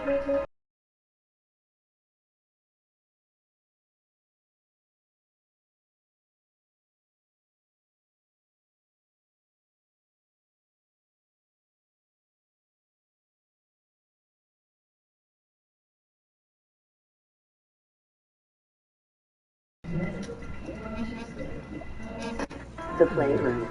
The playroom.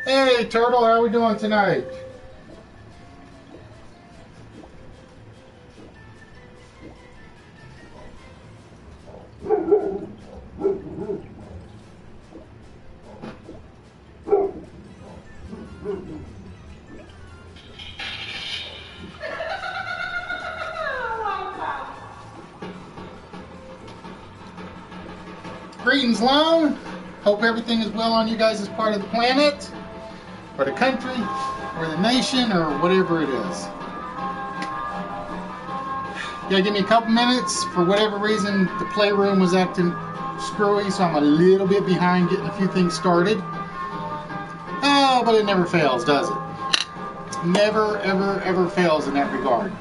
Hey, Turtle, how are we doing tonight? Greetings, Lone. Hope everything is well on you guys as part of the planet, or the country, or the nation, or whatever it is. You gotta give me a couple minutes. For whatever reason, the playroom was acting screwy, so I'm a little bit behind getting a few things started. Oh, but it never fails, does it? Never, ever, ever fails in that regard.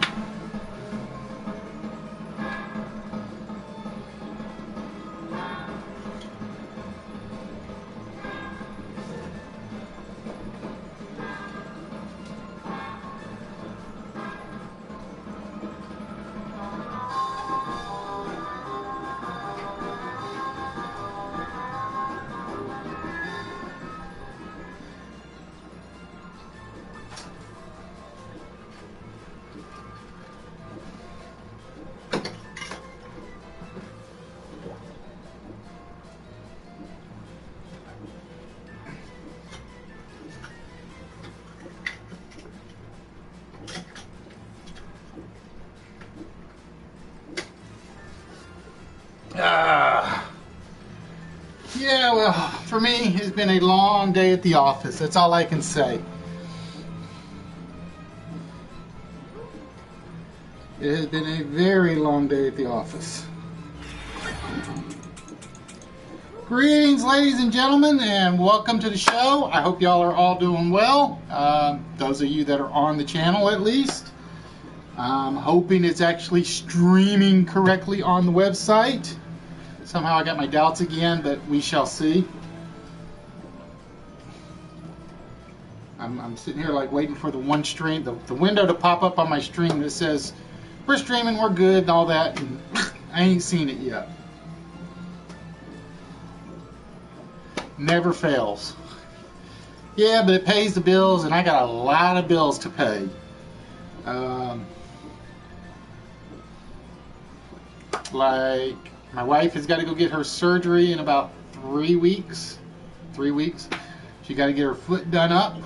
Yeah, well, for me, it's been a long day at the office. That's all I can say. It has been a very long day at the office. Greetings, ladies and gentlemen, and welcome to the show. I hope y'all are all doing well. Those of you that are on the channel, at least. I'm hoping it's actually streaming correctly on the website. Somehow I got my doubts again, but we shall see. I'm sitting here like waiting for the one stream, the window to pop up on my stream that says, we're streaming, we're good, and all that, and I ain't seen it yet. Never fails. Yeah, but it pays the bills, and I got a lot of bills to pay. Like, my wife has got to go get her surgery in about 3 weeks. 3 weeks. She got to get her foot done up.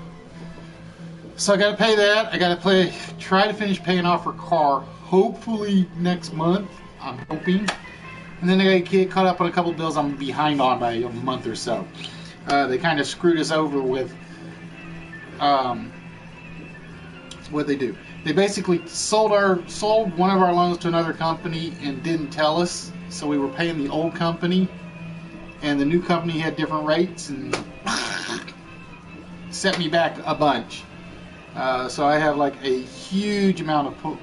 So I got to pay that. I got to try to finish paying off her car. Hopefully next month. I'm hoping. And then I got to get caught up on a couple of bills I'm behind on by a month or so. They kind of screwed us over with what they do. They basically sold one of our loans to another company and didn't tell us. So we were paying the old company, and the new company had different rates and set me back a bunch. So I have like a huge amount of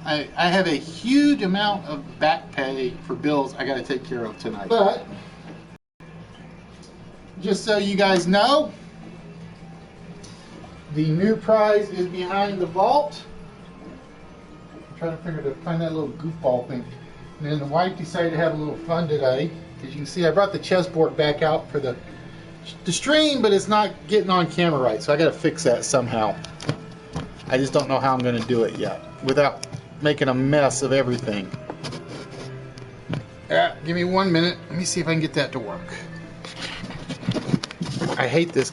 I have a huge amount of back pay for bills I got to take care of tonight. But just so you guys know, the new prize is behind the vault. I'm trying to find that little goofball thing. And then the wife decided to have a little fun today. As you can see, I brought the chessboard back out for the stream, but it's not getting on camera right, so I got to fix that somehow. I just don't know how I'm going to do it yet without making a mess of everything. Give me 1 minute. Let me see if I can get that to work. I hate this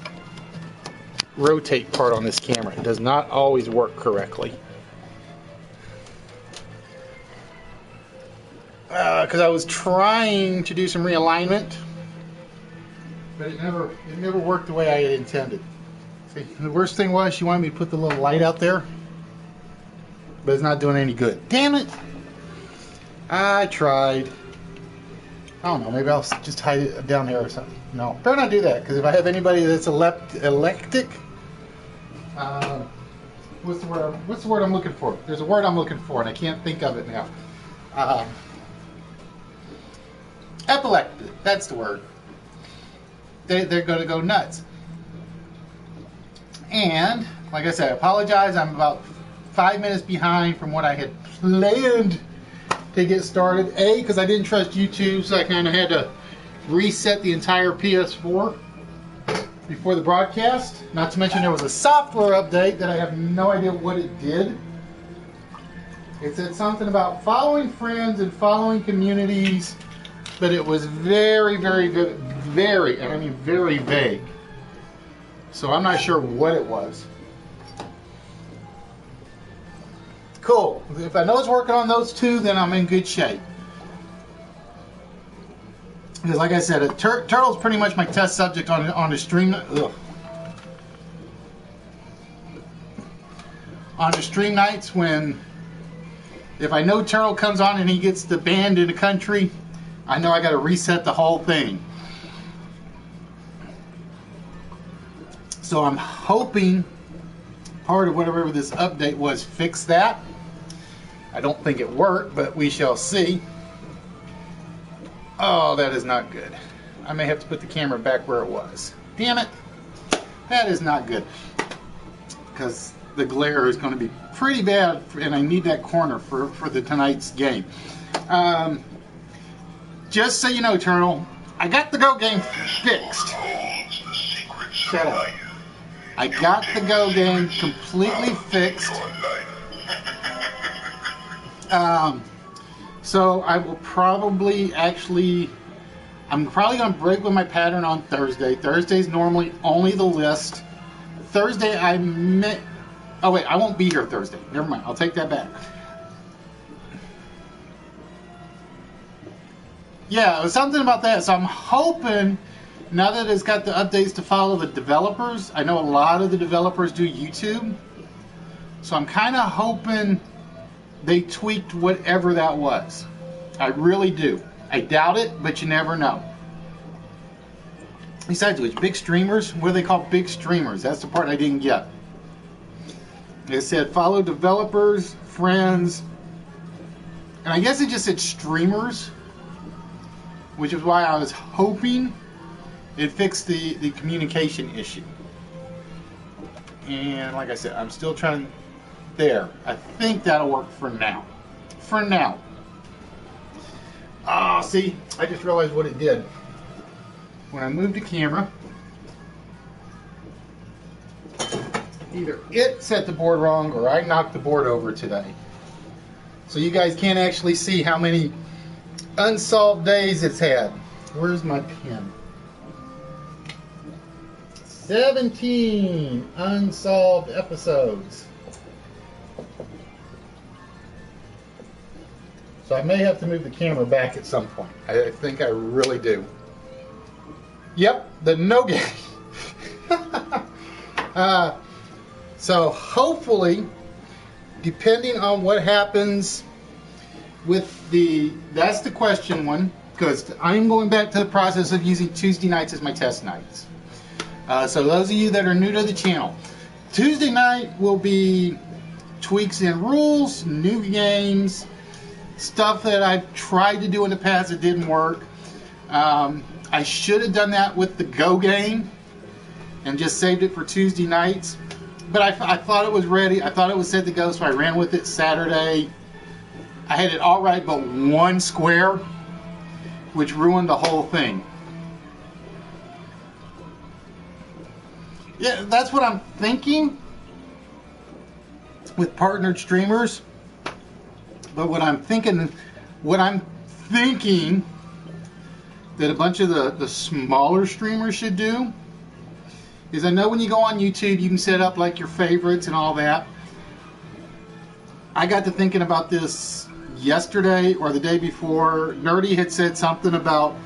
rotate part on this camera. It does not always work correctly. Because I was trying to do some realignment, but it never worked the way I had intended. See, the worst thing was she wanted me to put the little light out there, but it's not doing any good. Damn it! I tried. I don't know, maybe I'll just hide it down there or something. No, better not do that, because if I have anybody that's electric, what's the word I'm looking for? There's a word I'm looking for, and I can't think of it now. Epileptic, that's the word. They're going to go nuts. And, like I said, I apologize. I'm about 5 minutes behind from what I had planned to get started. A, because I didn't trust YouTube, so I kind of had to reset the entire PS4 before the broadcast. Not to mention there was a software update that I have no idea what it did. It said something about following friends and following communities, but it was very, very good, very, and I mean very vague. So I'm not sure what it was. Cool. If I know it's working on those two, then I'm in good shape. Because like I said, Turtle's pretty much my test subject on the stream. Ugh. On the stream nights, when if I know Turtle comes on and he gets the banned in the country, I know I got to reset the whole thing. So I'm hoping part of whatever this update was fix that. I don't think it worked, but we shall see. Oh, that is not good. I may have to put the camera back where it was. Damn it. That is not good. Because the glare is going to be pretty bad, and I need that corner for the tonight's game. Just so you know, Turtle, I got the Go game fixed. Shut up. I got the Go game completely fixed. So I will probably I'm probably going to break with my pattern on Thursday. Thursday's normally only the list. Thursday oh wait, I won't be here Thursday. Never mind, I'll take that back. Yeah, it was something about that. So I'm hoping, now that it's got the updates to follow the developers, I know a lot of the developers do YouTube. So I'm kind of hoping they tweaked whatever that was. I really do. I doubt it, but you never know. Besides which, big streamers, what do they call big streamers? That's the part I didn't get. It said follow developers, friends, and I guess it just said streamers, which is why I was hoping it fixed the communication issue. And like I said, I'm still trying. There, I think that'll work for now. For now. Ah, see, I just realized what it did. When I moved the camera, either it set the board wrong or I knocked the board over today. So you guys can't actually see how many unsolved days it's had. Where's my pen? 17 unsolved episodes. So I may have to move the camera back at some point. I think I really do. Yep, the no game. So hopefully, depending on what happens with that's the question one, because I'm going back to the process of using Tuesday nights as my test nights. So those of you that are new to the channel, Tuesday night will be tweaks in rules, new games, stuff that I've tried to do in the past that didn't work. I should have done that with the Go game and just saved it for Tuesday nights. But I thought it was ready. I thought it was set to go, so I ran with it Saturday. I had it all right but one square, which ruined the whole thing. Yeah, that's what I'm thinking with partnered streamers. But what I'm thinking that a bunch of the smaller streamers should do is, I know when you go on YouTube you can set up like your favorites and all that. I got to thinking about this yesterday or the day before. Nerdy had said something about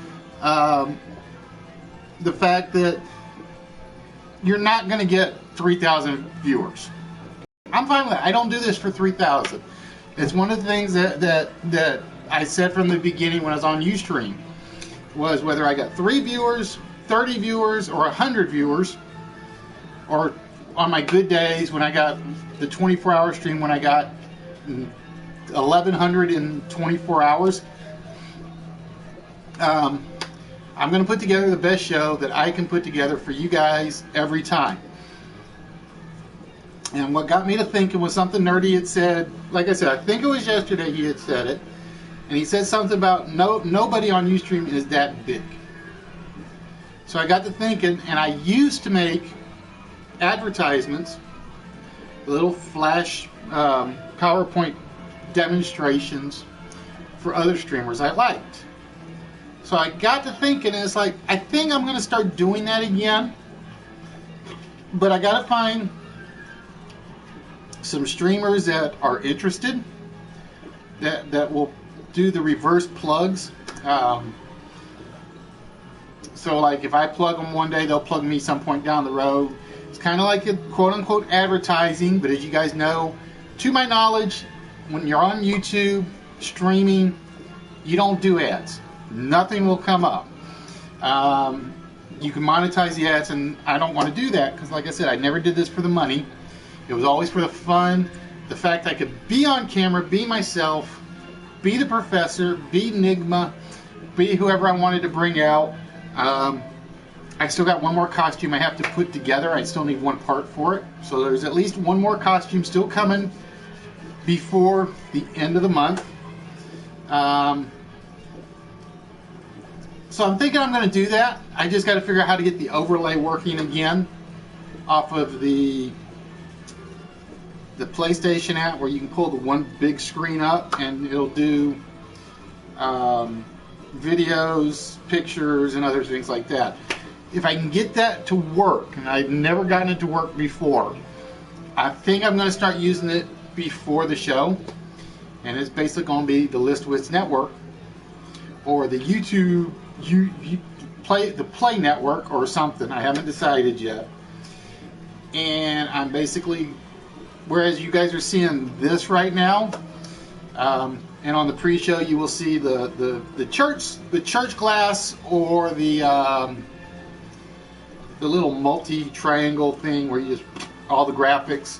the fact that you're not going to get 3,000 viewers. I'm fine with that. I don't do this for 3,000. It's one of the things that I said from the beginning when I was on Ustream, was whether I got 3 viewers, 30 viewers, or 100 viewers, or on my good days when I got the 24-hour stream when I got 1,100 in 24 hours. I'm going to put together the best show that I can put together for you guys every time. And what got me to thinking was something Nerdy had said. Like I said, I think it was yesterday he had said it. And he said something about nobody on Ustream is that big. So I got to thinking, and I used to make advertisements, little flash PowerPoint demonstrations for other streamers I liked. So I got to thinking, and it's like, I think I'm going to start doing that again. But I got to find some streamers that are interested, that will do the reverse plugs. So like if I plug them one day, they'll plug me some point down the road. It's kind of like a quote-unquote advertising, but as you guys know, to my knowledge, when you're on YouTube streaming, you don't do ads. Nothing will come up. You can monetize the ads, and I don't want to do that because, like I said, I never did this for the money. It was always for the fun, the fact I could be on camera, be myself, be the professor, be Enigma, be whoever I wanted to bring out. I still got one more costume I have to put together. I still need one part for it. So there's at least one more costume still coming before the end of the month. So I'm thinking I'm going to do that. I just got to figure out how to get the overlay working again off of the PlayStation app, where you can pull the one big screen up and it'll do videos, pictures, and other things like that. If I can get that to work, and I've never gotten it to work before, I think I'm going to start using it before the show, and it's basically going to be the Wits Network or the YouTube Play Network or something. I haven't decided yet. And I'm basically, whereas you guys are seeing this right now, and on the pre-show you will see the church glass, or the little multi-triangle thing where you just all the graphics,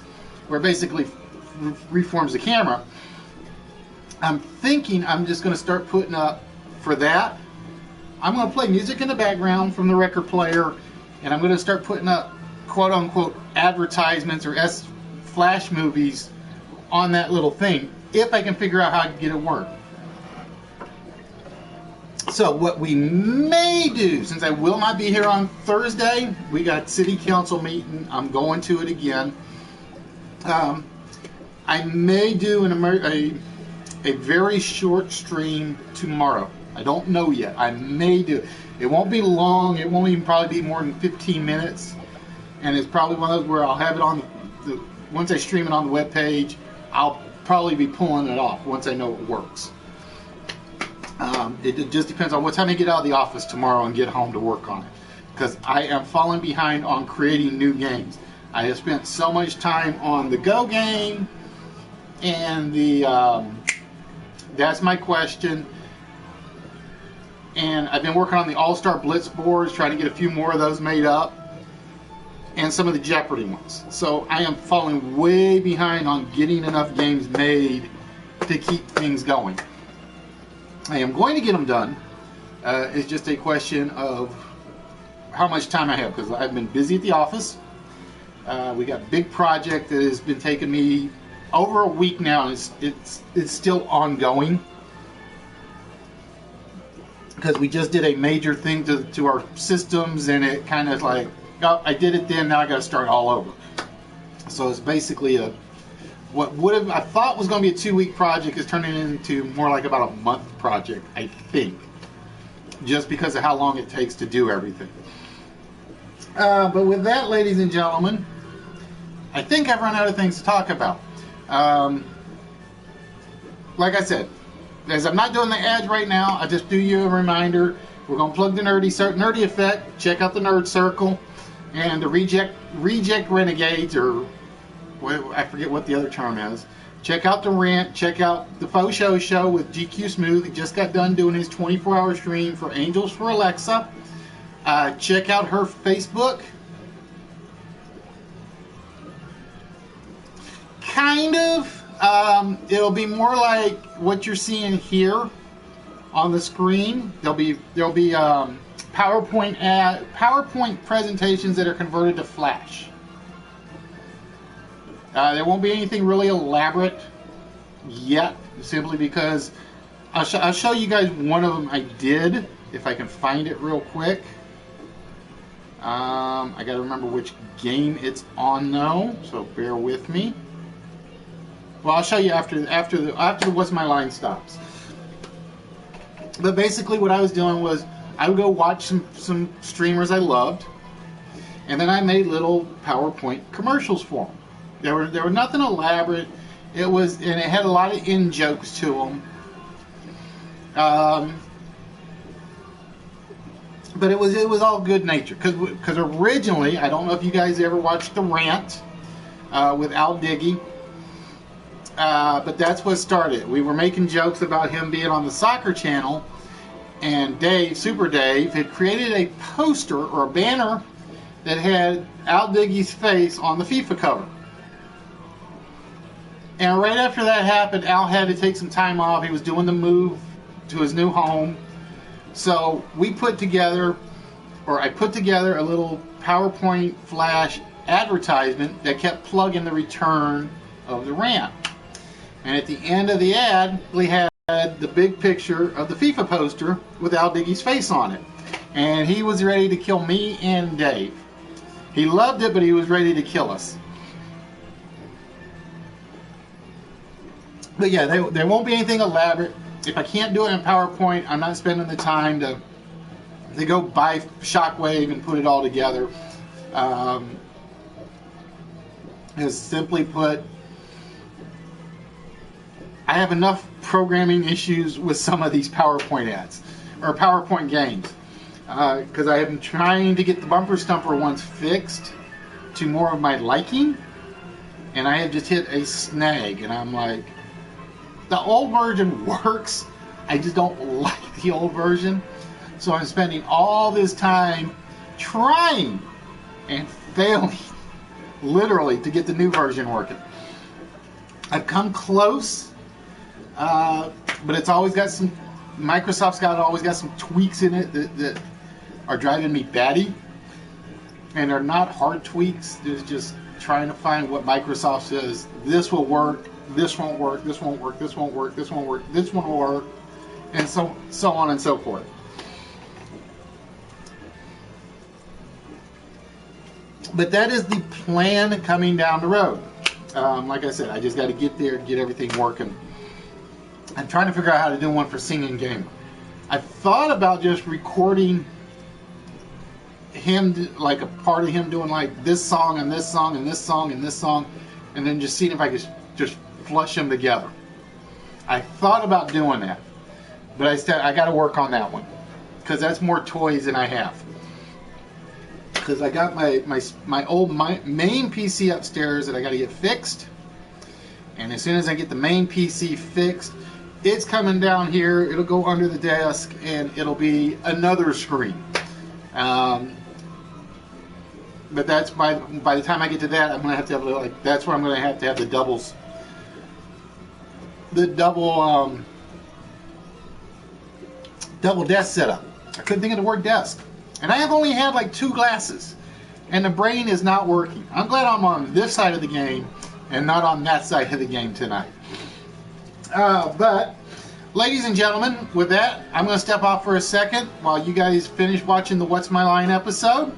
where it basically reforms the camera. I'm thinking I'm just going to start putting up for that. I'm going to play music in the background from the record player, and I'm going to start putting up quote-unquote advertisements or flash movies on that little thing, if I can figure out how to get it work. So what we may do, since I will not be here on Thursday, we got city council meeting. I'm going to it again. I may do a very short stream tomorrow. I don't know yet. I may do it. It won't be long. It won't even probably be more than 15 minutes. and it's probably one of those where I'll have it on once I stream it on the web page, I'll probably be pulling it off once I know it works. It just depends on what time I get out of the office tomorrow and get home to work on it, because I am falling behind on creating new games. I have spent so much time on the Go game and the That's My Question, and I've been working on the All-Star Blitz boards, trying to get a few more of those made up, and some of the Jeopardy ones. So I am falling way behind on getting enough games made to keep things going. I am going to get them done. It's just a question of how much time I have, because I've been busy at the office. We got a big project that has been taking me over a week now, and it's still ongoing, because we just did a major thing to our systems, and it kind of like, oh, I did it then, now I got to start all over. So it's basically what would have I thought was going to be a 2-week project is turning into more like about a month project, I think, just because of how long it takes to do everything. But with that, ladies and gentlemen, I think I've run out of things to talk about. Like I said, as I'm not doing the ads right now, I just do you a reminder. We're going to plug the Nerdy Effect. Check out the Nerd Circle and the Reject Renegades, or I forget what the other term is. Check out the Rant. Check out the Faux Show with GQ Smooth. He just got done doing his 24-hour stream for Angels for Alexa. Check out her Facebook. Kind of. It'll be more like what you're seeing here on the screen. There'll be PowerPoint presentations that are converted to Flash. There won't be anything really elaborate yet, simply because I'll show you guys one of them I did, if I can find it real quick. I got to remember which game it's on though, so bear with me. Well, I'll show you after the What's My Line stops. But basically what I was doing was I would go watch some streamers I loved, and then I made little PowerPoint commercials for them. There were nothing elaborate. It had a lot of in jokes to them. But it was all good natured, because originally, I don't know if you guys ever watched The Rant with Al Diggy, but that's what started. We were making jokes about him being on the soccer channel, and Super Dave, had created a poster or a banner that had Al Diggy's face on the FIFA cover. And right after that happened, Al had to take some time off. He was doing the move to his new home. So I put together a little PowerPoint Flash advertisement that kept plugging the return of the Rant. And at the end of the ad, we had the big picture of the FIFA poster with Al Diggy's face on it. And he was ready to kill me and Dave. He loved it, but he was ready to kill us. But yeah, there won't be anything elaborate. If I can't do it in PowerPoint, I'm not spending the time to go buy Shockwave and put it all together. Just simply put, I have enough programming issues with some of these PowerPoint ads, or PowerPoint games, because I have been trying to get the bumper stumper ones fixed to more of my liking, and I have just hit a snag, and I'm like, the old version works, I just don't like the old version. So I'm spending all this time trying and failing, literally, to get the new version working. I've come close, but it's always got Microsoft's always got some tweaks in it that are driving me batty. And they're not hard tweaks, there's just trying to find what Microsoft says, this will work, this won't work, this won't work, this won't work, this won't work, this one will work, and so on and so forth. But that is the plan coming down the road. Like I said, I just got to get there and get everything working. I'm trying to figure out how to do one for Singing Gamer. I thought about just recording him, like a part of him doing like this song and this song and this song and this song, and then just seeing if I could just flush them together. I thought about doing that, but I said I got to work on that one because that's more toys than I have. Because I got my main PC upstairs that I got to get fixed, and as soon as I get the main PC fixed, it's coming down here. It'll go under the desk, and it'll be another screen. But that's by the time I get to that, I'm gonna have to have like that's where I'm gonna have to have the double desk setup. I couldn't think of the word desk, and I have only had like 2 glasses, and the brain is not working. I'm glad I'm on this side of the game and not on that side of the game tonight. But ladies and gentlemen, with that, I'm going to step off for a second while you guys finish watching the What's My Line episode,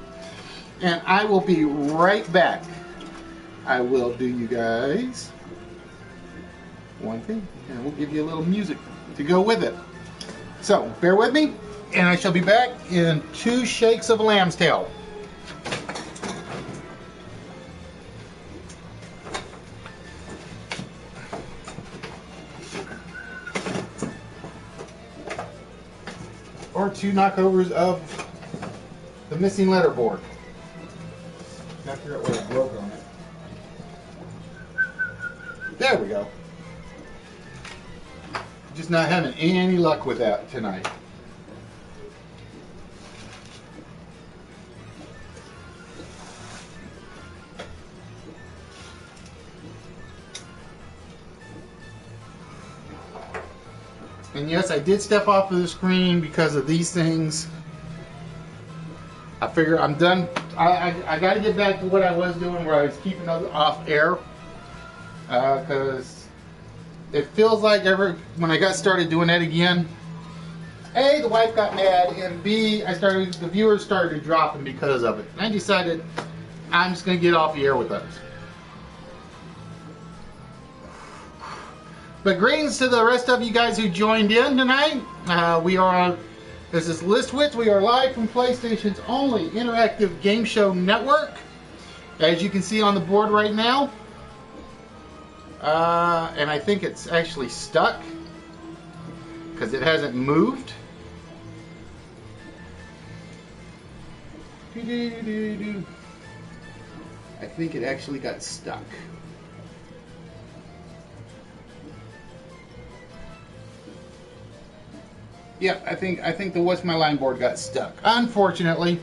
and I will be right back. I will do you guys one thing, and we'll give you a little music to go with it. So bear with me, and I shall be back in 2 shakes of lamb's tail. Or 2 knockovers of the missing letter board. I figure out what I broke on it. There we go. Just not having any luck with that tonight. And yes, I did step off of the screen because of these things. I figure I'm done. I got to get back to what I was doing, where I was keeping off air, because it feels like when I got started doing that again, A, the wife got mad, and B, the viewers started dropping because of it. And I decided I'm just going to get off the air with those. But greetings to the rest of you guys who joined in tonight. This is Wits. We are live from PlayStation's only interactive game show network, as you can see on the board right now. And I think it's actually stuck because it hasn't moved. I think it actually got stuck. Yep, I think the What's My Line board got stuck, unfortunately.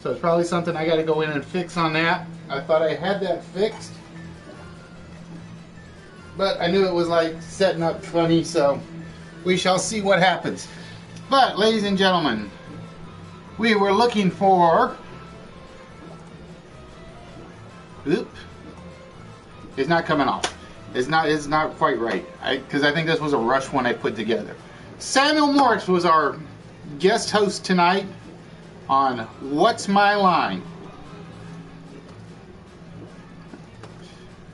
So it's probably something I got to go in and fix on that. I thought I had that fixed, but I knew it was like setting up funny, so we shall see what happens. But ladies and gentlemen, we were looking for... Oop. It's not coming off. It's not quite right, because I think this was a rush one I put together. Samuel Morris was our guest host tonight on What's My Line.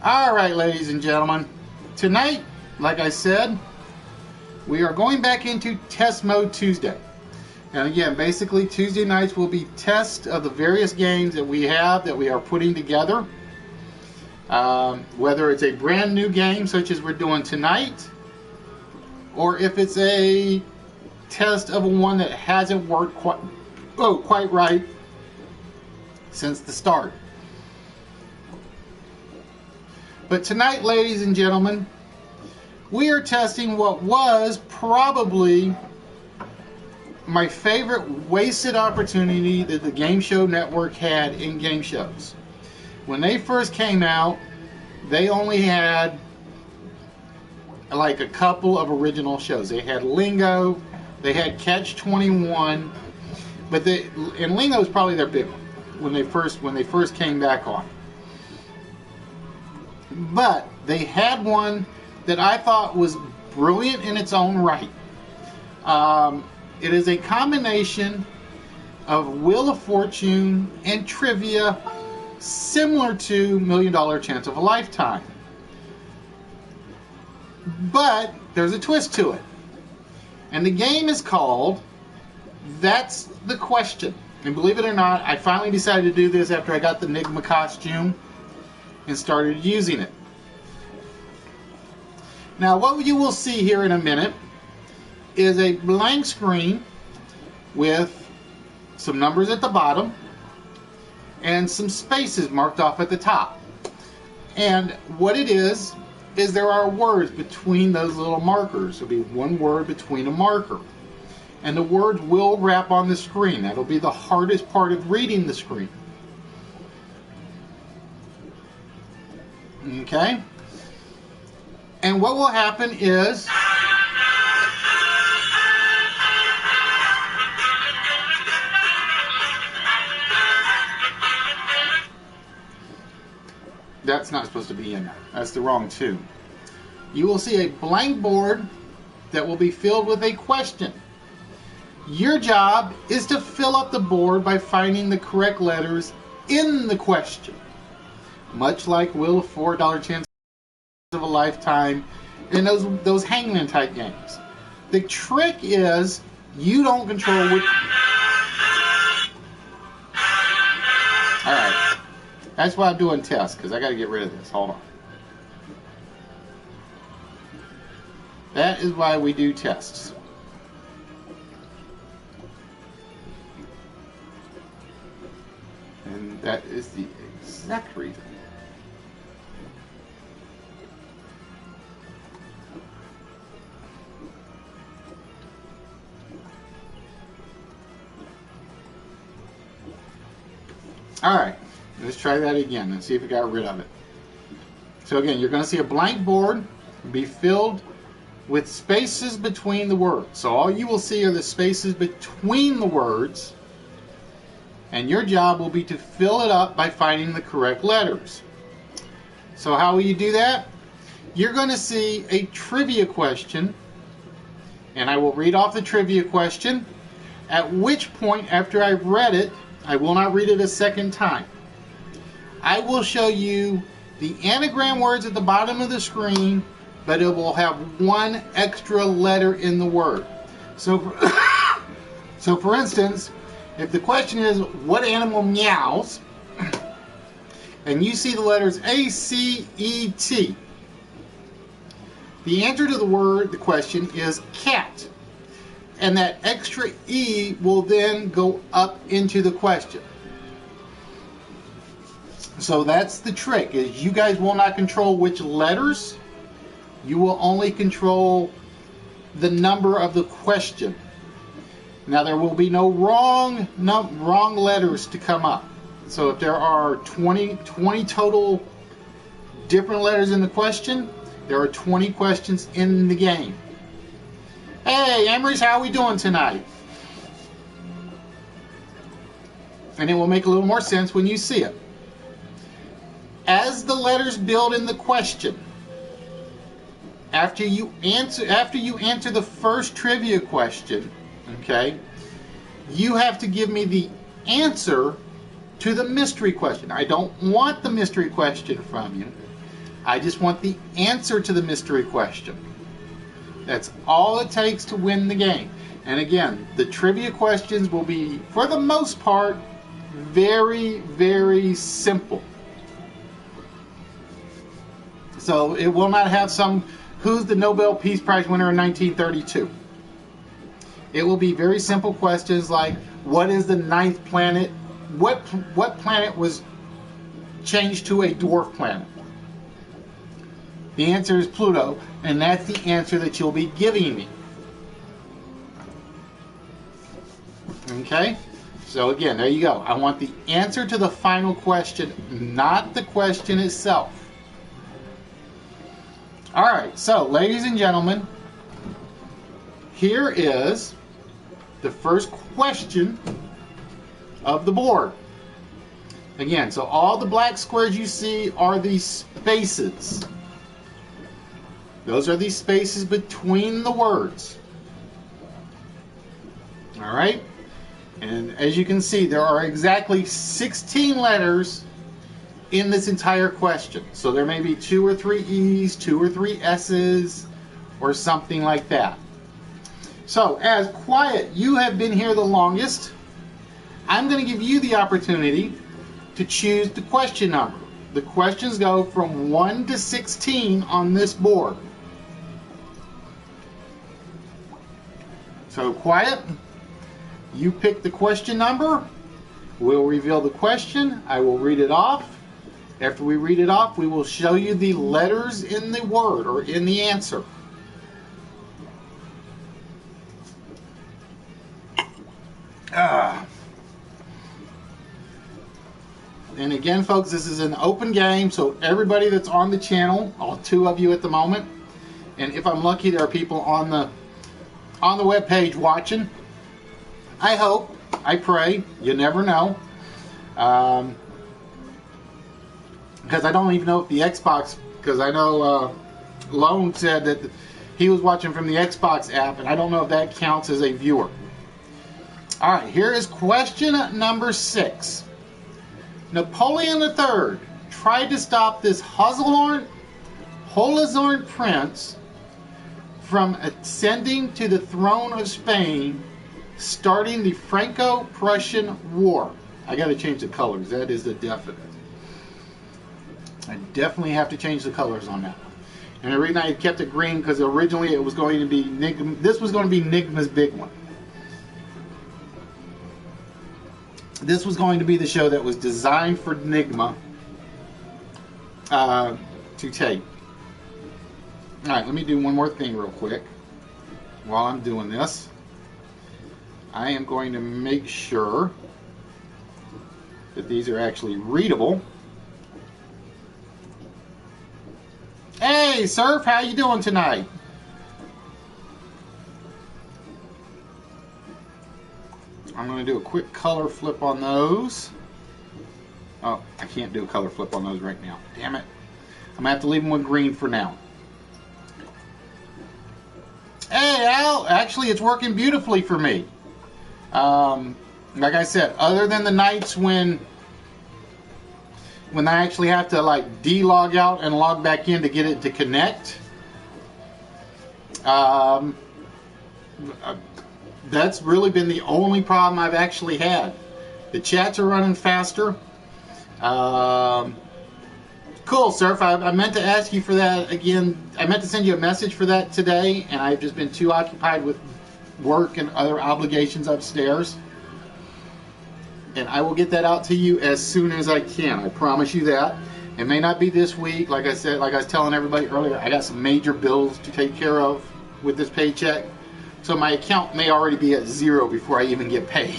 Alright, ladies and gentlemen, tonight, like I said, we are going back into Test Mode Tuesday. And again, basically Tuesday nights will be tests of the various games that we are putting together. Whether it's a brand new game such as we're doing tonight, or if it's a test of one that hasn't worked quite right since the start. But tonight, ladies and gentlemen, we are testing what was probably my favorite wasted opportunity that the Game Show Network had in game shows. When they first came out, they only had like a couple of original shows. They had Lingo, they had Catch 21, and Lingo was probably their big one when they first came back on. But they had one that I thought was brilliant in its own right. It is a combination of Wheel of Fortune and trivia, similar to $1 Million Chance of a Lifetime. But there's a twist to it. And the game is called That's the Question. And believe it or not, I finally decided to do this after I got the Enigma costume and started using it. Now, what you will see here in a minute is a blank screen with some numbers at the bottom and some spaces marked off at the top. And what it is there are words between those little markers. There'll be one word between a marker. And the words will wrap on the screen. That'll be the hardest part of reading the screen. Okay? And what will happen is that's not supposed to be in there. That's the wrong tune. You will see a blank board that will be filled with a question. Your job is to fill up the board by finding the correct letters in the question. Much like Wheel of $4 Chance of a Lifetime and those hangman type games. The trick is you don't control which... Alright. That's why I'm doing tests, because I got to get rid of this. Hold on. That is why we do tests. And that is the exact reason. Alright, let's try that again and see if we got rid of it. So again, you're going to see a blank board be filled with spaces between the words. So all you will see are the spaces between the words, and your job will be to fill it up by finding the correct letters. So how will you do that? You're going to see a trivia question, and I will read off the trivia question, at which point after I've read it, I will not read it a second time. I will show you the anagram words at the bottom of the screen, but it will have one extra letter in the word. So for instance, if the question is, what animal meows? And you see the letters A, C, E, T. The answer to the question is cat. And that extra E will then go up into the question. So that's the trick, is you guys will not control which letters. You will only control the number of the question. Now there will be no wrong letters to come up. So if there are 20 total different letters in the question, there are 20 questions in the game. Hey, Emery's, how are we doing tonight? And it will make a little more sense when you see it. As the letters build in the question, after you answer the first trivia question, okay, you have to give me the answer to the mystery question. I don't want the mystery question from you. I just want the answer to the mystery question. That's all it takes to win the game. And again, the trivia questions will be, for the most part, very, very simple. So it will not have some, who's the Nobel Peace Prize winner in 1932? It will be very simple questions like, what is the 9th planet? What planet was changed to a dwarf planet? The answer is Pluto, and that's the answer that you'll be giving me. Okay? So again, there you go. I want the answer to the final question, not the question itself. Alright, so ladies and gentlemen, here is the first question of the board. Again, so all the black squares you see are the spaces. Those are the spaces between the words. Alright? And as you can see, there are exactly 16 letters in this entire question. So there may be 2 or 3 E's, 2 or 3 S's, or something like that. So, as Quiet, you have been here the longest. I'm going to give you the opportunity to choose the question number. The questions go from 1 to 16 on this board. So, Quiet, you pick the question number. We'll reveal the question. I will read it off. After we read it off, we will show you the letters in the word or in the answer. And again, folks, this is an open game, so everybody that's on the channel, all 2 of you at the moment, and if I'm lucky, there are people on the web page watching. I hope, I pray, you never know. Because I don't even know if the Xbox, because I know Lone said that he was watching from the Xbox app, and I don't know if that counts as a viewer. All right, here is question number 6. Napoleon III tried to stop this Hohenzollern prince from ascending to the throne of Spain, starting the Franco-Prussian War. I got to change the colors. That is the definite. I definitely have to change the colors on that one. And the reason I kept it green because originally it was going to be this was going to be Nigma's big one. This was going to be the show that was designed for Nigma to tape. All right, let me do one more thing real quick. While I'm doing this, I am going to make sure that these are actually readable. Hey, Surf, how you doing tonight? I'm going to do a quick color flip on those. Oh, I can't do a color flip on those right now. Damn it. I'm going to have to leave them with green for now. Hey, Al, actually it's working beautifully for me. Like I said, other than the nights when I actually have to like de-log out and log back in to get it to connect, that's really been the only problem I've actually had. The chats are running faster. Cool, Surf. I meant to ask you for that again. I meant to send you a message for that today, and I've just been too occupied with work and other obligations upstairs. And I will get that out to you as soon as I can. I promise you that. It may not be this week. Like I said, like I was telling everybody earlier, I got some major bills to take care of with this paycheck. So my account may already be at 0 before I even get paid.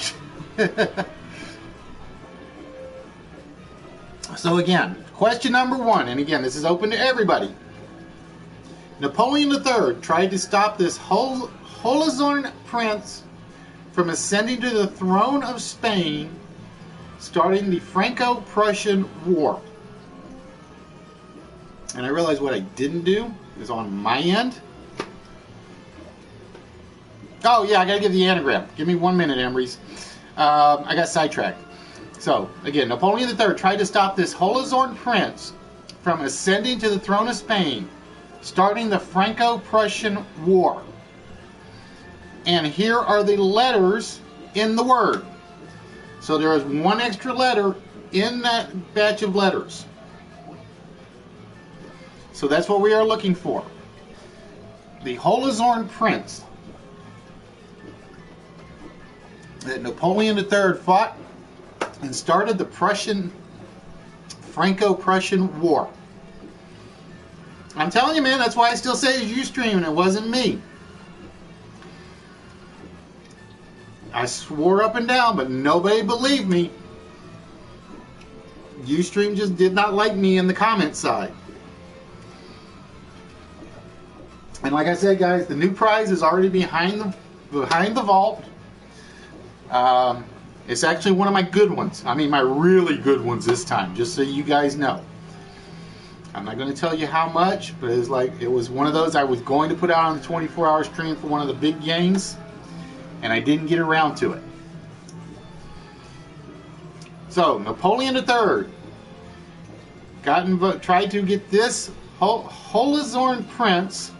So again, question number 1, and again, this is open to everybody. Napoleon III tried to stop this Hohenzollern prince from ascending to the throne of Spain, starting the Franco-Prussian War. And I realized what I didn't do is on my end. Oh yeah, I gotta give the anagram. Give me 1 minute, Emery's. I got sidetracked. So, again, Napoleon III tried to stop this Hohenzollern prince from ascending to the throne of Spain, starting the Franco-Prussian War. And here are the letters in the word. So there is 1 extra letter in that batch of letters. So that's what we are looking for. The Hohenzollern prince that Napoleon III fought and started the Franco-Prussian War. I'm telling you, man, that's why I still say it's Ustream and it wasn't me. I swore up and down, but nobody believed me. Ustream just did not like me in the comment side. And like I said, guys, the new prize is already behind the vault. It's actually one of my good ones. I mean, my really good ones this time, just so you guys know. I'm not going to tell you how much, but it was one of those I was going to put out on the 24-hour stream for one of the big games, and I didn't get around to it. So, Napoleon III tried to get this Hohenzollern prince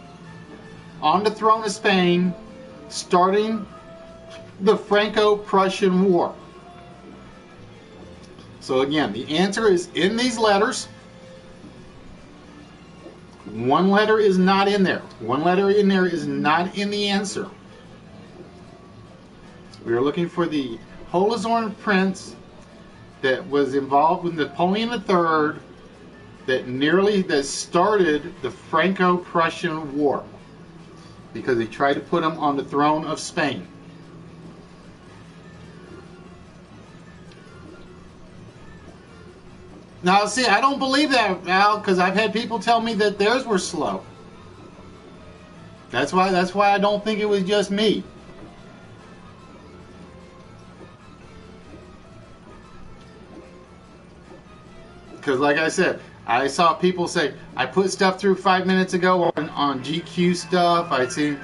on the throne of Spain, starting the Franco-Prussian War. So again, the answer is in these letters. One letter is not in there. One letter in there is not in the answer. We are looking for the Hohenzollern prince that was involved with Napoleon III that started the Franco-Prussian War because he tried to put him on the throne of Spain. Now, see, I don't believe that, Al, because I've had people tell me that theirs were slow. That's why I don't think it was just me. Because like I said, I saw people say, I put stuff through 5 minutes ago on GQ stuff. I'd see,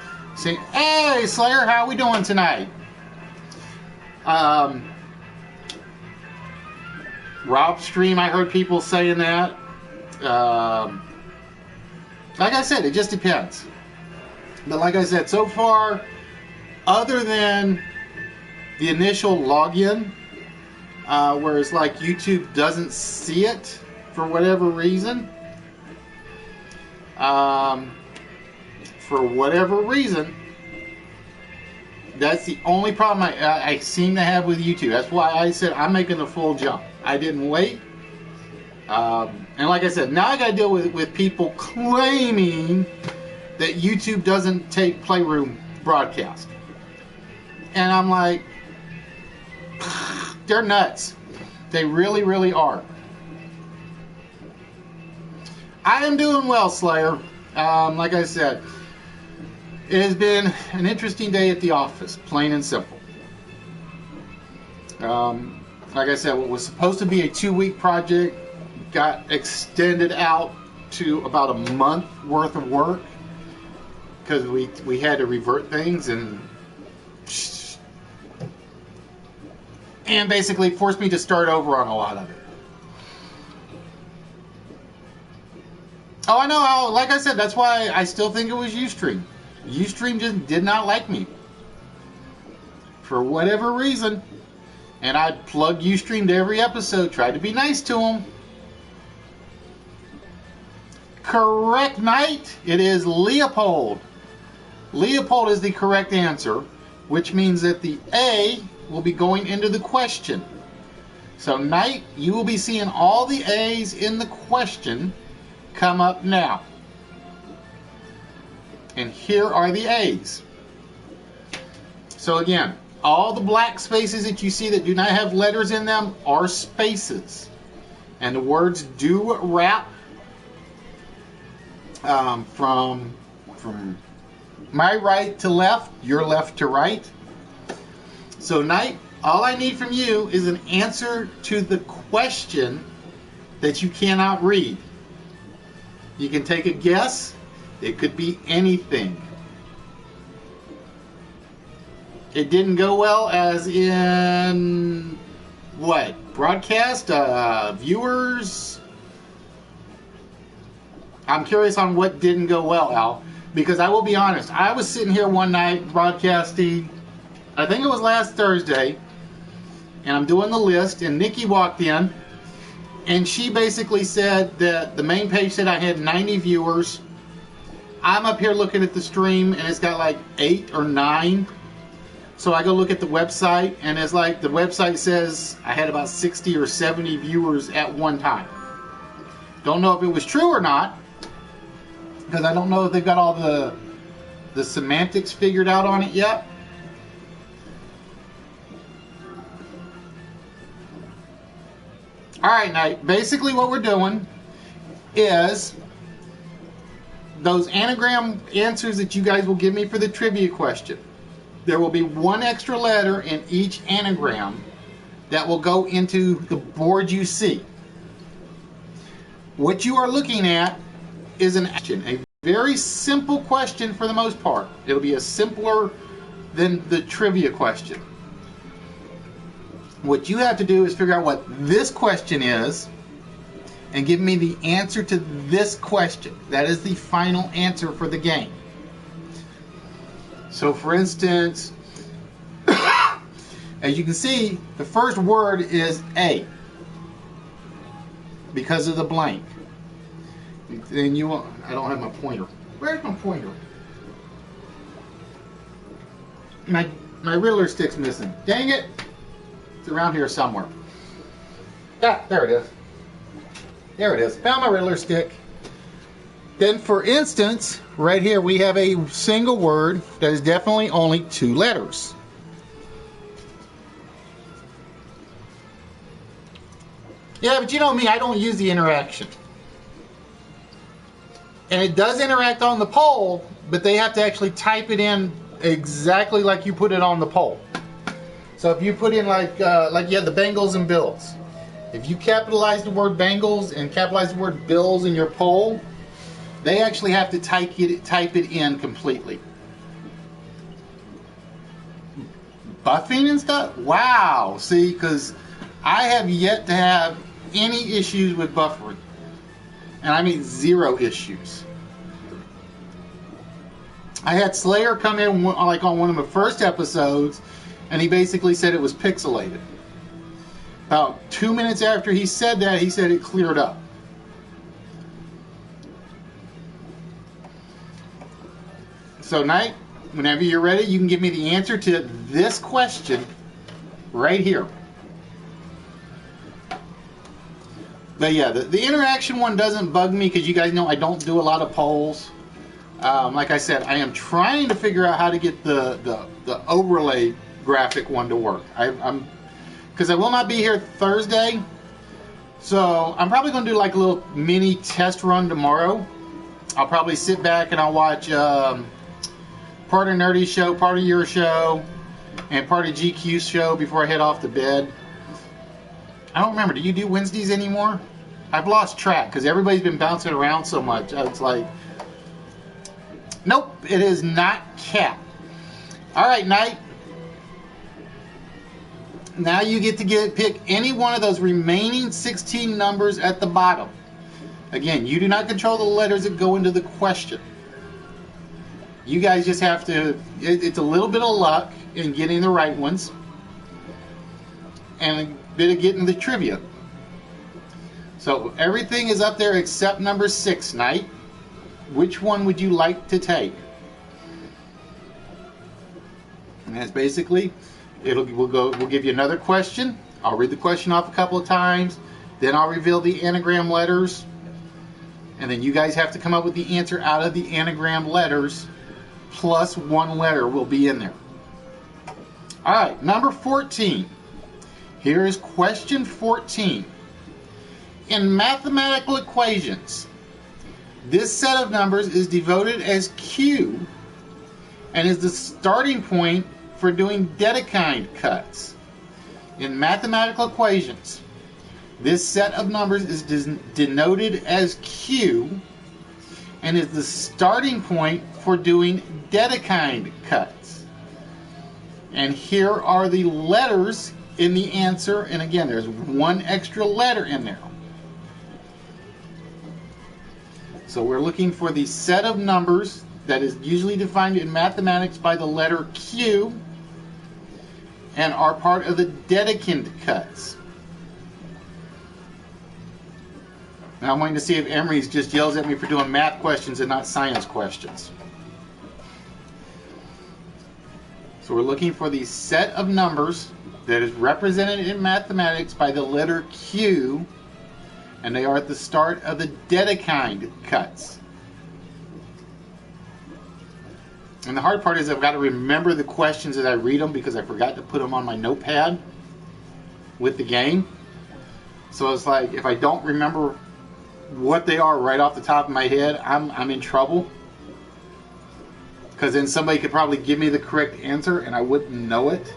hey, Slayer, how we doing tonight? Rob Stream, I heard people saying that. Like I said, it just depends. But like I said, so far, other than the initial login, where it's like YouTube doesn't see it for whatever reason, that's the only problem I seem to have with YouTube. That's why I said I'm making the full jump. I didn't wait. And like I said, now I got to deal with people claiming that YouTube doesn't take Playroom broadcast. And I'm like, they're nuts. They really, really are. I am doing well, Slayer. Like I said, it has been an interesting day at the office, plain and simple. Like I said, what was supposed to be a 2-week project got extended out to about a month worth of work because we had to revert things and basically forced me to start over on a lot of it. Oh, I know. Like I said, that's why I still think it was Ustream. Ustream just did not like me for whatever reason. And I plugged Ustream to every episode, tried to be nice to them. Correct, Knight. It is Leopold. Leopold is the correct answer, which means that the A will be going into the question. So, Knight, you will be seeing all the A's in the question come up now. And here are the A's. So again, all the black spaces that you see that do not have letters in them are spaces. And the words do wrap from my right to left, your left to right. So, Knight, all I need from you is an answer to the question that you cannot read. You can take a guess. It could be anything. It didn't go well as in what? Broadcast? Viewers? I'm curious on what didn't go well, Al. Because I will be honest, I was sitting here one night broadcasting, I think it was last Thursday, and I'm doing the list, and Nikki walked in, and she basically said that the main page said I had 90 viewers. I'm up here looking at the stream, and it's got like 8 or 9. So I go look at the website, and it's like the website says I had about 60 or 70 viewers at one time. Don't know if it was true or not, because I don't know if they've got all the semantics figured out on it yet. Alright, Knight, basically what we're doing is those anagram answers that you guys will give me for the trivia question. There will be one extra letter in each anagram that will go into the board you see. What you are looking at is an action, a very simple question for the most part. It'll be a simpler than the trivia question. What you have to do is figure out what this question is and give me the answer to this question. That is the final answer for the game. So for instance, as you can see, the first word is A because of the blank. Then you want, I don't have my pointer. Where's my pointer? My Riddler stick's missing. Dang it! It's around here somewhere. Ah, there it is. There it is. Found my Riddler stick. Then, for instance, right here we have a single word that is definitely only 2 letters. Yeah, but you know me, I don't use the interaction. And it does interact on the poll, but they have to actually type it in exactly like you put it on the poll. So if you put in like you had the Bengals and Bills, if you capitalize the word Bengals and capitalize the word Bills in your poll, they actually have to type it in completely. Buffing and stuff? Wow. See, because I have yet to have any issues with buffering. And I mean 0 issues. I had Slayer come in like on one of my first episodes, and he basically said it was pixelated. About 2 minutes after he said that, he said it cleared up. So, Knight, whenever you're ready, you can give me the answer to this question right here. But yeah, the interaction one doesn't bug me because you guys know I don't do a lot of polls. Like I said, I am trying to figure out how to get the overlay graphic one to work. Because I will not be here Thursday, so I'm probably going to do like a little mini test run tomorrow. I'll probably sit back and I'll watch part of Nerdy's show, part of your show, and part of GQ's show before I head off to bed. I don't remember. Do you do Wednesdays anymore? I've lost track because everybody's been bouncing around so much. It's like, nope, it is not Cat. All right, Knight. Now you get to pick any one of those remaining 16 numbers at the bottom. Again, you do not control the letters that go into the question. You guys just have to, it's a little bit of luck in getting the right ones and a bit of getting the trivia. So everything is up there except number 6, Knight. Which one would you like to take? And that's basically, we'll give you another question. I'll read the question off a couple of times. Then I'll reveal the anagram letters. And then you guys have to come up with the answer out of the anagram letters. Plus 1 letter will be in there. All right, number 14. Here is question 14. In mathematical equations, this set of numbers is devoted as Q and is the starting point for doing Dedekind cuts. In mathematical equations, this set of numbers is denoted as Q and is the starting point for doing Dedekind cuts. And here are the letters in the answer, and again, there's 1 extra letter in there. So we're looking for the set of numbers that is usually defined in mathematics by the letter Q and are part of the Dedekind cuts. Now I'm waiting to see if Emery just yells at me for doing math questions and not science questions. So we're looking for the set of numbers that is represented in mathematics by the letter Q, and they are at the start of the Dedekind cuts. And the hard part is I've got to remember the questions as I read them because I forgot to put them on my notepad with the game. So it's like if I don't remember what they are right off the top of my head, I'm in trouble. Because then somebody could probably give me the correct answer and I wouldn't know it.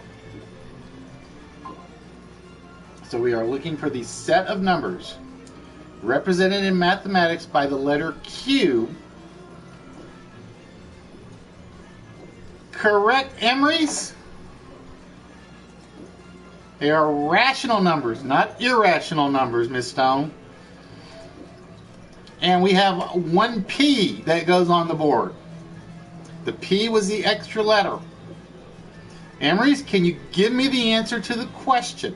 So we are looking for the set of numbers represented in mathematics by the letter Q. Correct, Emery's? They are rational numbers, not irrational numbers, Miss Stone. And we have 1P that goes on the board. The P was the extra letter. Emery's, can you give me the answer to the question?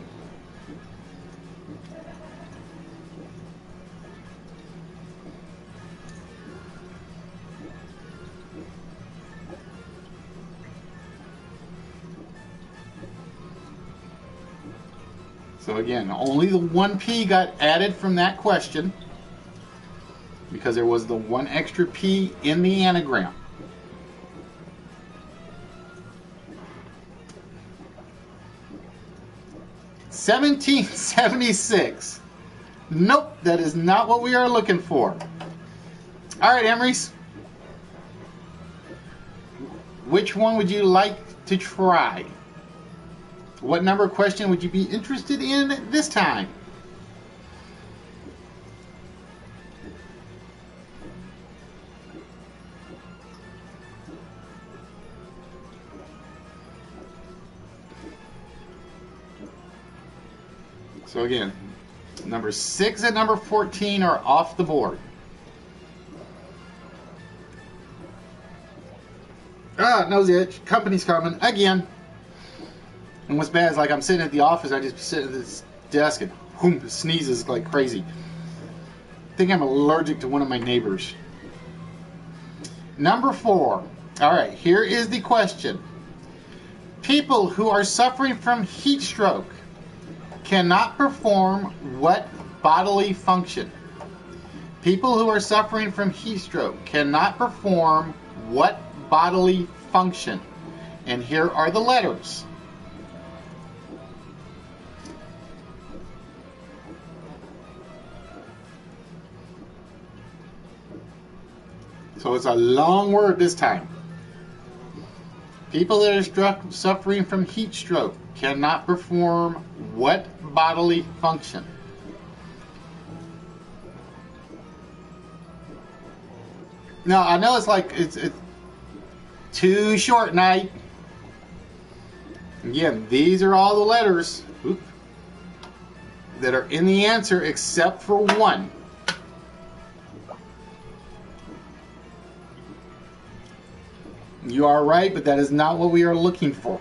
So again, only the one P got added from that question because there was the one extra P in the anagram. $17.76. Nope, that is not what we are looking for. All right, Emery's. Which one would you like to try? What number question would you be interested in this time? So again, number 6 and number 14 are off the board. Nose itch. Company's coming again. And what's bad is, like, I'm sitting at the office, I just sit at this desk and whoom, sneezes like crazy. I think I'm allergic to one of my neighbors. Number 4. All right, here is the question. People who are suffering from heat stroke cannot perform what bodily function? People who are suffering from heat stroke cannot perform what bodily function? And here are the letters. So it's a long word this time. People that are suffering from heat stroke cannot perform what bodily function? Now, I know it's like it's too short, night. Again, these are all the letters that are in the answer except for one. You are right, but that is not what we are looking for.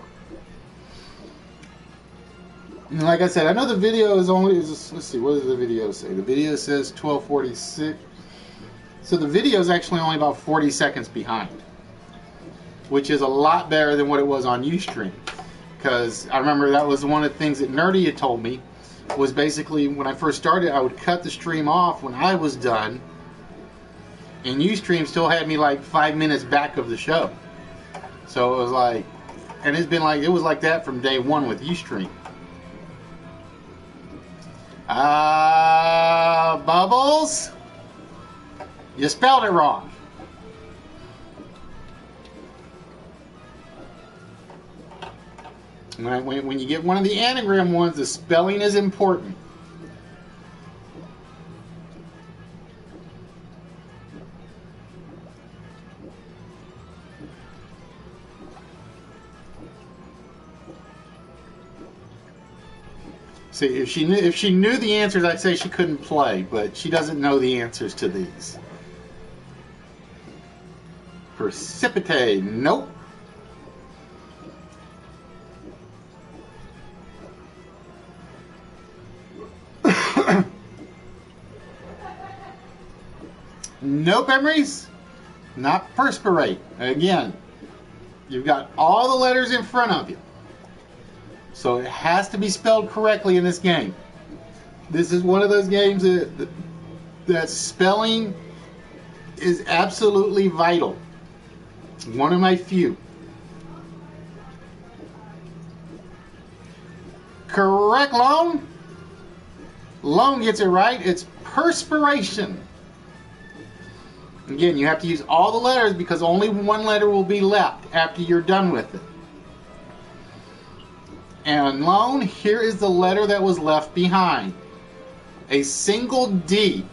And like I said, I know the video is only, let's see, what does the video say? The video says 12:46. So the video is actually only about 40 seconds behind, which is a lot better than what it was on Ustream. Because I remember that was one of the things that Nerdy had told me, was basically when I first started, I would cut the stream off when I was done, and Ustream still had me like 5 minutes back of the show. So it was like, and it's been like, it was like that from day one with Ustream. Bubbles, you spelled it wrong. When you get one of the anagram ones, the spelling is important. See, if she knew the answers, I'd say she couldn't play, but she doesn't know the answers to these. Precipitate, nope. Nope, Emery's. Not perspirate. Again, you've got all the letters in front of you. So it has to be spelled correctly in this game. This is one of those games that spelling is absolutely vital. One of my few. Correct, Lone. Lone gets it right. It's perspiration. Again, you have to use all the letters because only one letter will be left after you're done with it. And Lone, here is the letter that was left behind. A single D.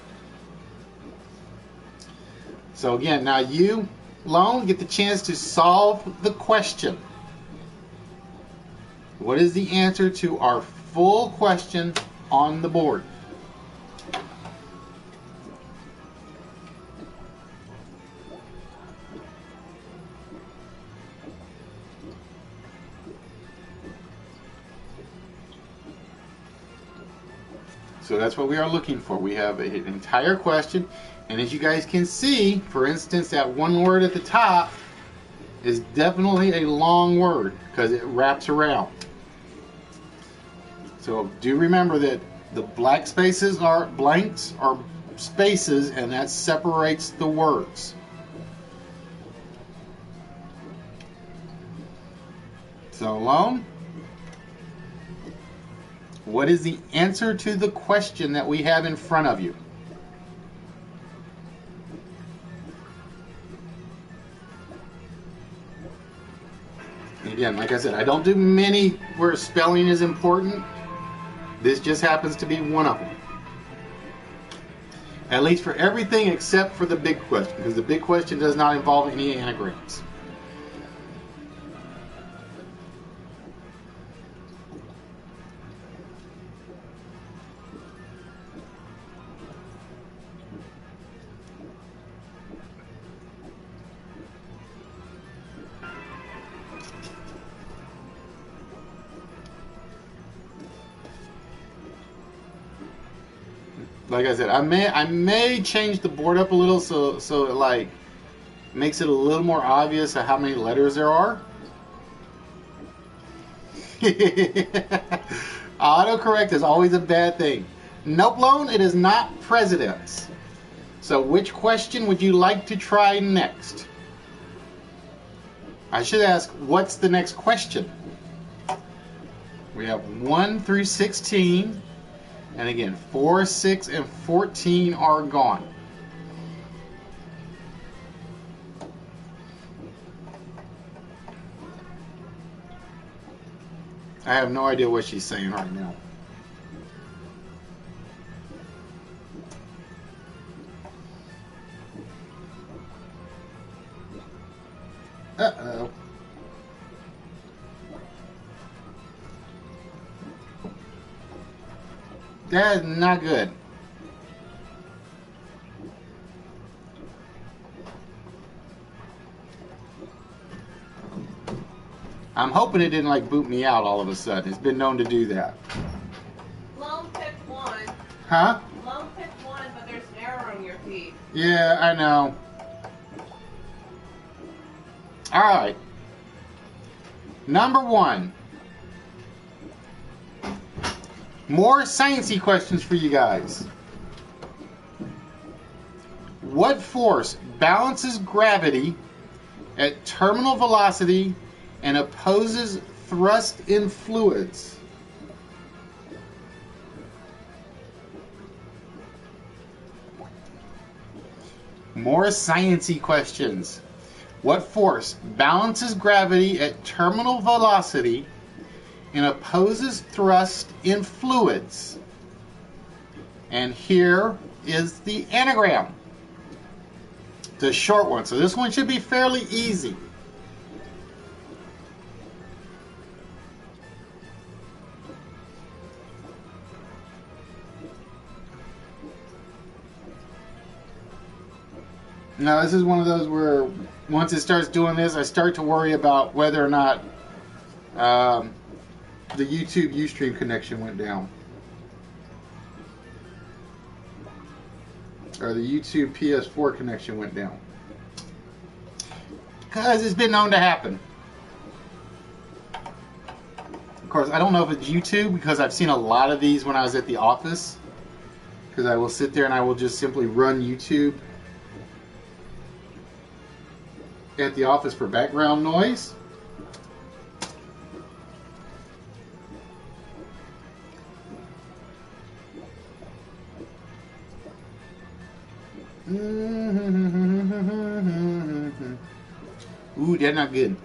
So again, now you, Lone, get the chance to solve the question. What is the answer to our full question on the board? So that's what we are looking for. We have an entire question, and as you guys can see, for instance, that one word at the top is definitely a long word because it wraps around. So do remember that the blanks are spaces, and that separates the words. So Lone, what is the answer to the question that we have in front of you? Again, like I said, I don't do many where spelling is important. This just happens to be one of them. At least for everything except for the big question, because the big question does not involve any anagrams. Like I said, I may change the board up a little so it like makes it a little more obvious of how many letters there are. Autocorrect is always a bad thing. Nope, Lone, it is not presidents. So which question would you like to try next? I should ask, what's the next question? We have 1 through 16. And again, 4, 6, and 14 are gone. I have no idea what she's saying right now. Uh-oh. That is not good. I'm hoping it didn't like boot me out all of a sudden. It's been known to do that. Lone picked one. Huh? Lone picked one, but there's an error on your feed. Yeah, I know. All right. Number 1. More sciencey questions for you guys. What force balances gravity at terminal velocity and opposes thrust in fluids? More sciencey questions. What force balances gravity at terminal velocity and opposes thrust in fluids? And here is the anagram. It's a short one, so this one should be fairly easy. Now this is one of those where once it starts doing this, I start to worry about whether or not the YouTube Ustream connection went down. Or the YouTube PS4 connection went down. Because it's been known to happen. Of course, I don't know if it's YouTube, because I've seen a lot of these when I was at the office. Because I will sit there and I will just simply run YouTube at the office for background noise. Ooh, that's not good.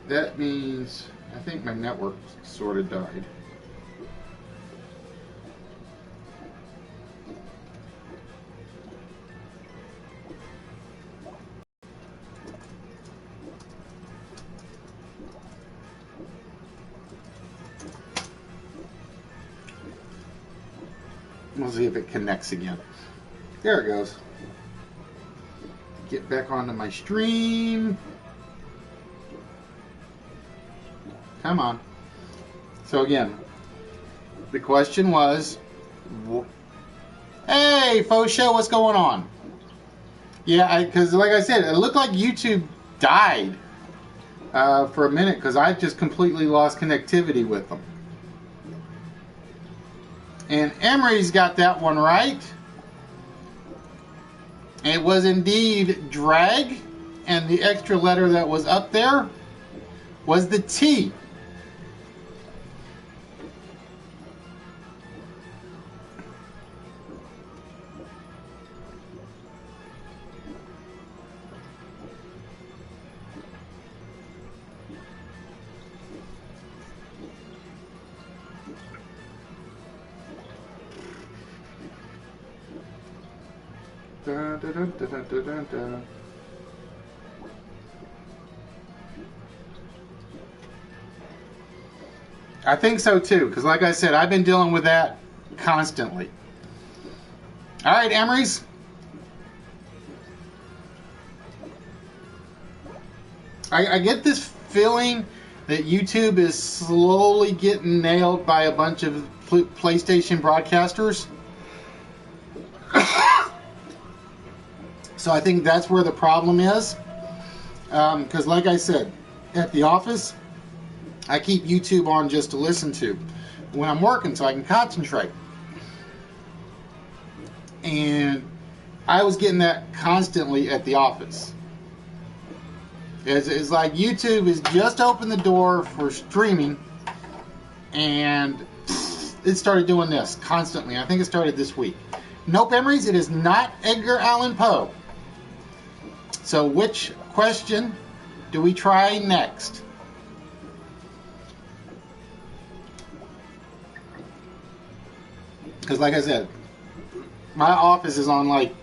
That means I think my network sort of died. We'll see if it connects again. There it goes. Get back onto my stream. Come on. So again, the question was, Hey, Faux Show, what's going on? Yeah, because like I said, it looked like YouTube died for a minute because I just completely lost connectivity with them. And Emery's got that one right. It was indeed drag, and the extra letter that was up there was the T. Dun, dun, dun, dun, dun, dun, dun. I think so too, because like I said, I've been dealing with that constantly. All right, Emery's. I get this feeling that YouTube is slowly getting nailed by a bunch of PlayStation broadcasters. So I think that's where the problem is. Because like I said, at the office, I keep YouTube on just to listen to when I'm working so I can concentrate. And I was getting that constantly at the office. It's like YouTube has just opened the door for streaming, and it started doing this constantly. I think it started this week. Nope, Emery's, it is not Edgar Allan Poe. So which question do we try next? Because like I said, my office is on like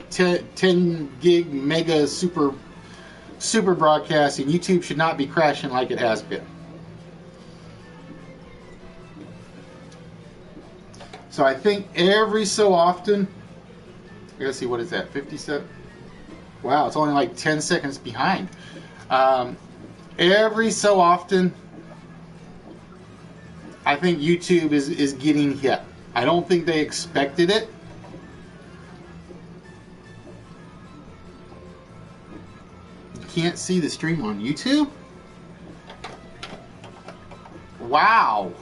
10 gig mega super broadcast, and YouTube should not be crashing like it has been. So I think every so often, I gotta see, what is that, 57? Wow, it's only like 10 seconds behind. Every so often, I think YouTube is getting hit. I don't think they expected it. You can't see the stream on YouTube? Wow.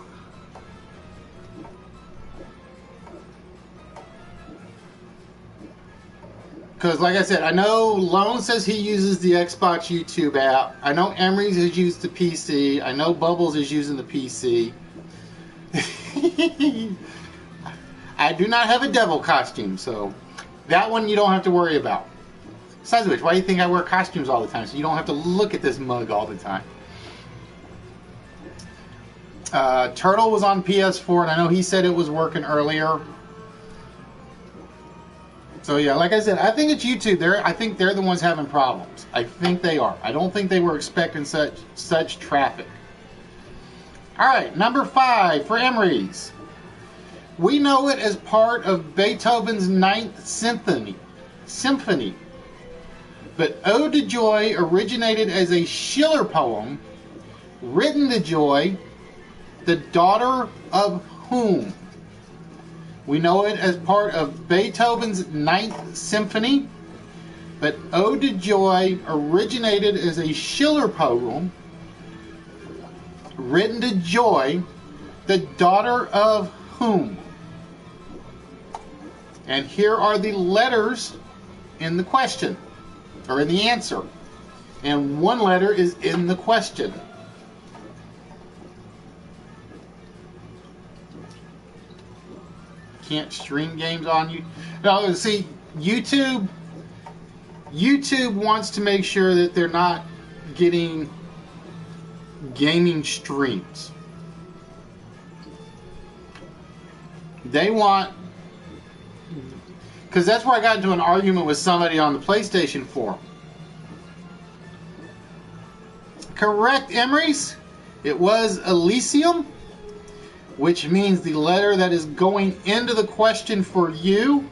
Because like I said, I know Lone says he uses the Xbox YouTube app. I know Emery's has used the PC. I know Bubbles is using the PC. I do not have a devil costume, so that one you don't have to worry about. Besides which, why do you think I wear costumes all the time? So you don't have to look at this mug all the time. Turtle was on PS4, and I know he said it was working earlier. So yeah, like I said, I think it's YouTube. I think they're the ones having problems. I think they are. I don't think they were expecting such traffic. All right, number 5 for Emery's. We know it as part of Beethoven's Ninth Symphony. But Ode to Joy originated as a Schiller poem, written to Joy, the daughter of whom? We know it as part of Beethoven's Ninth Symphony, but Ode to Joy originated as a Schiller poem, written to Joy, the daughter of whom? And here are the letters in the question, or in the answer. And one letter is in the question. Can't stream games on you. No, see, YouTube wants to make sure that they're not getting gaming streams. They want, because that's where I got into an argument with somebody on the PlayStation forum. Correct, Emery's. It was Elysium, which means the letter that is going into the question for you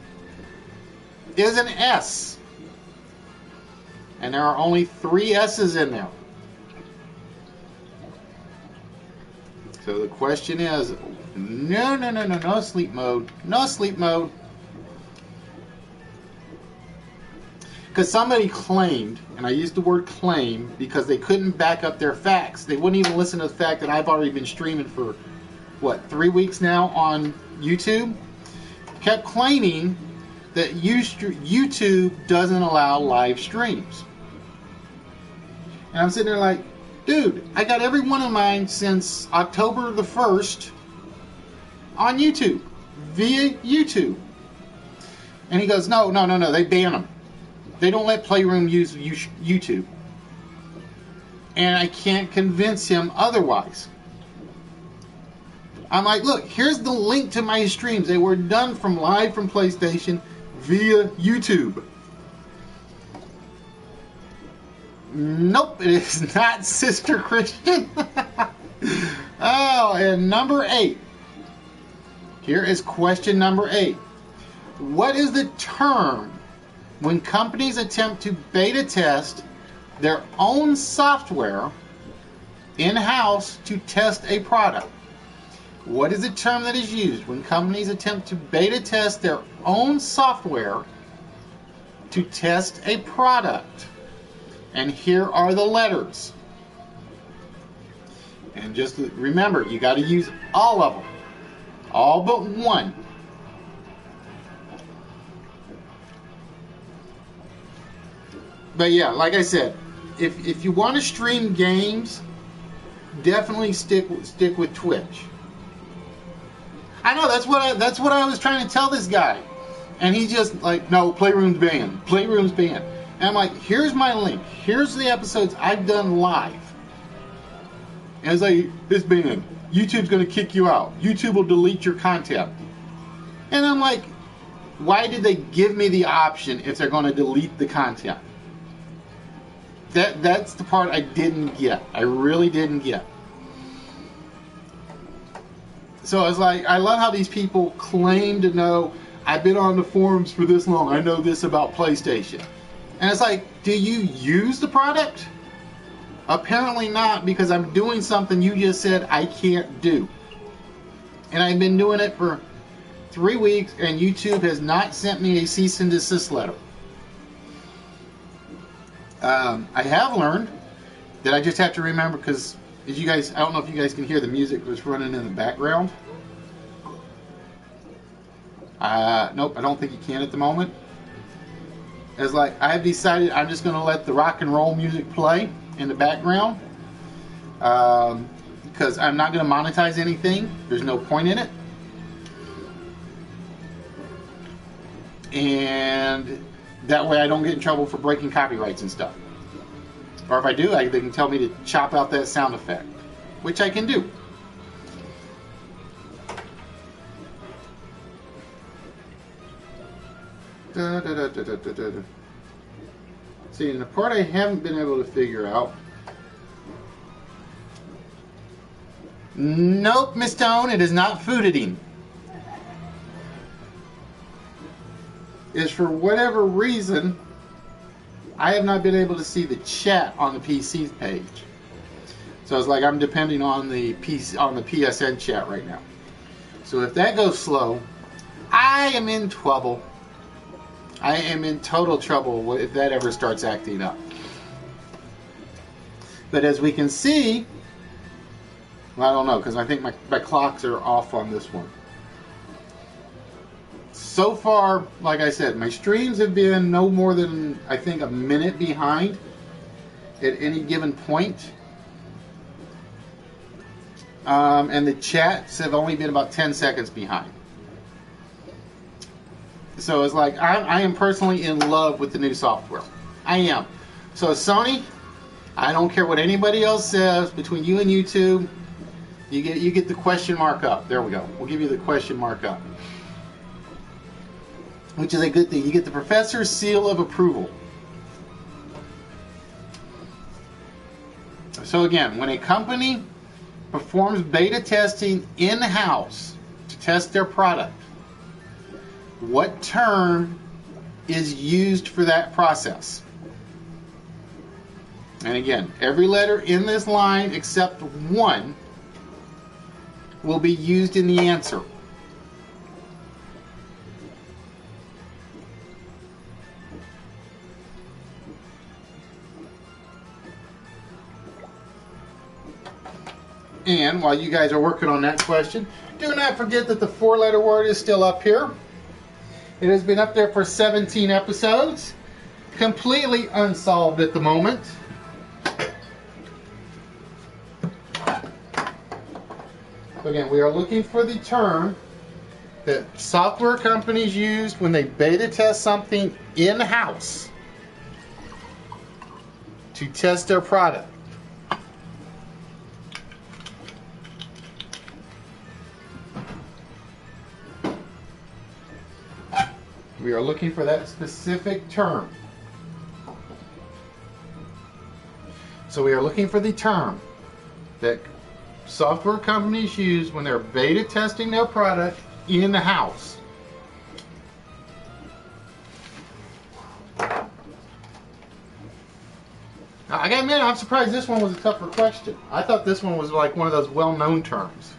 is an S. And there are only 3 S's in there. So the question is, no sleep mode. No sleep mode. Because somebody claimed, and I used the word claim because they couldn't back up their facts. They wouldn't even listen to the fact that I've already been streaming for, 3 weeks now on YouTube. Kept claiming that YouTube doesn't allow live streams. And I'm sitting there like, dude, I got every one of mine since October the 1st on YouTube, via YouTube. And he goes, no, they ban them. They don't let Playroom use YouTube. And I can't convince him otherwise. I'm like, look, here's the link to my streams. They were done live from PlayStation via YouTube. Nope, it is not, Sister Christian. Oh, and number 8. Here is question number 8. What is the term when companies attempt to beta test their own software in-house to test a product? What is the term that is used when companies attempt to beta test their own software to test a product? And here are the letters. And just remember, you got to use all of them. All but one. But yeah, like I said, if you want to stream games, definitely stick with Twitch. I know that's what I was trying to tell this guy, and he's just like, no, Playroom's banned. Playroom's banned. And I'm like, here's my link. Here's the episodes I've done live. And it's like, it's banned. YouTube's going to kick you out. YouTube will delete your content. And I'm like, why did they give me the option if they're going to delete the content? That's the part I didn't get. I really didn't get. So it's like, I love how these people claim to know, I've been on the forums for this long, I know this about PlayStation. And it's like, do you use the product? Apparently not, because I'm doing something you just said I can't do. And I've been doing it for 3 weeks, and YouTube has not sent me a cease and desist letter. I have learned that I just have to remember, because as you guys, I don't know if you guys can hear the music that's running in the background. Nope, I don't think you can at the moment. It's like, I have decided I'm just going to let the rock and roll music play in the background, because I'm not going to monetize anything. There's no point in it. And that way I don't get in trouble for breaking copyrights and stuff. Or if I do, they can tell me to chop out that sound effect, which I can do. See, and the part I haven't been able to figure out. Nope, Miss Stone, it is not food eating. Is for whatever reason, I have not been able to see the chat on the PC page. So it's like I'm depending on the PSN chat right now. So if that goes slow, I am in trouble. I am in total trouble if that ever starts acting up. But as we can see, well, I don't know, because I think my clocks are off on this one. So far, like I said, my streams have been no more than, I think, a minute behind at any given point. And the chats have only been about 10 seconds behind. So it's like, I am personally in love with the new software. I am. So Sony, I don't care what anybody else says, between you and YouTube, you get the question mark up. There we go. We'll give you the question mark up. Which is a good thing. You get the professor's seal of approval. So again, when a company performs beta testing in-house to test their product, what term is used for that process? And again, every letter in this line except one will be used in the answer? And while you guys are working on that question, do not forget that the 4-letter word is still up here. It has been up there for 17 episodes, completely unsolved at the moment. So again, we are looking for the term that software companies use when they beta test something in-house to test their product. We are looking for that specific term. So we are looking for the term that software companies use when they're beta testing their product in the house. Now, I gotta admit, I'm surprised this one was a tougher question. I thought this one was like one of those well-known terms.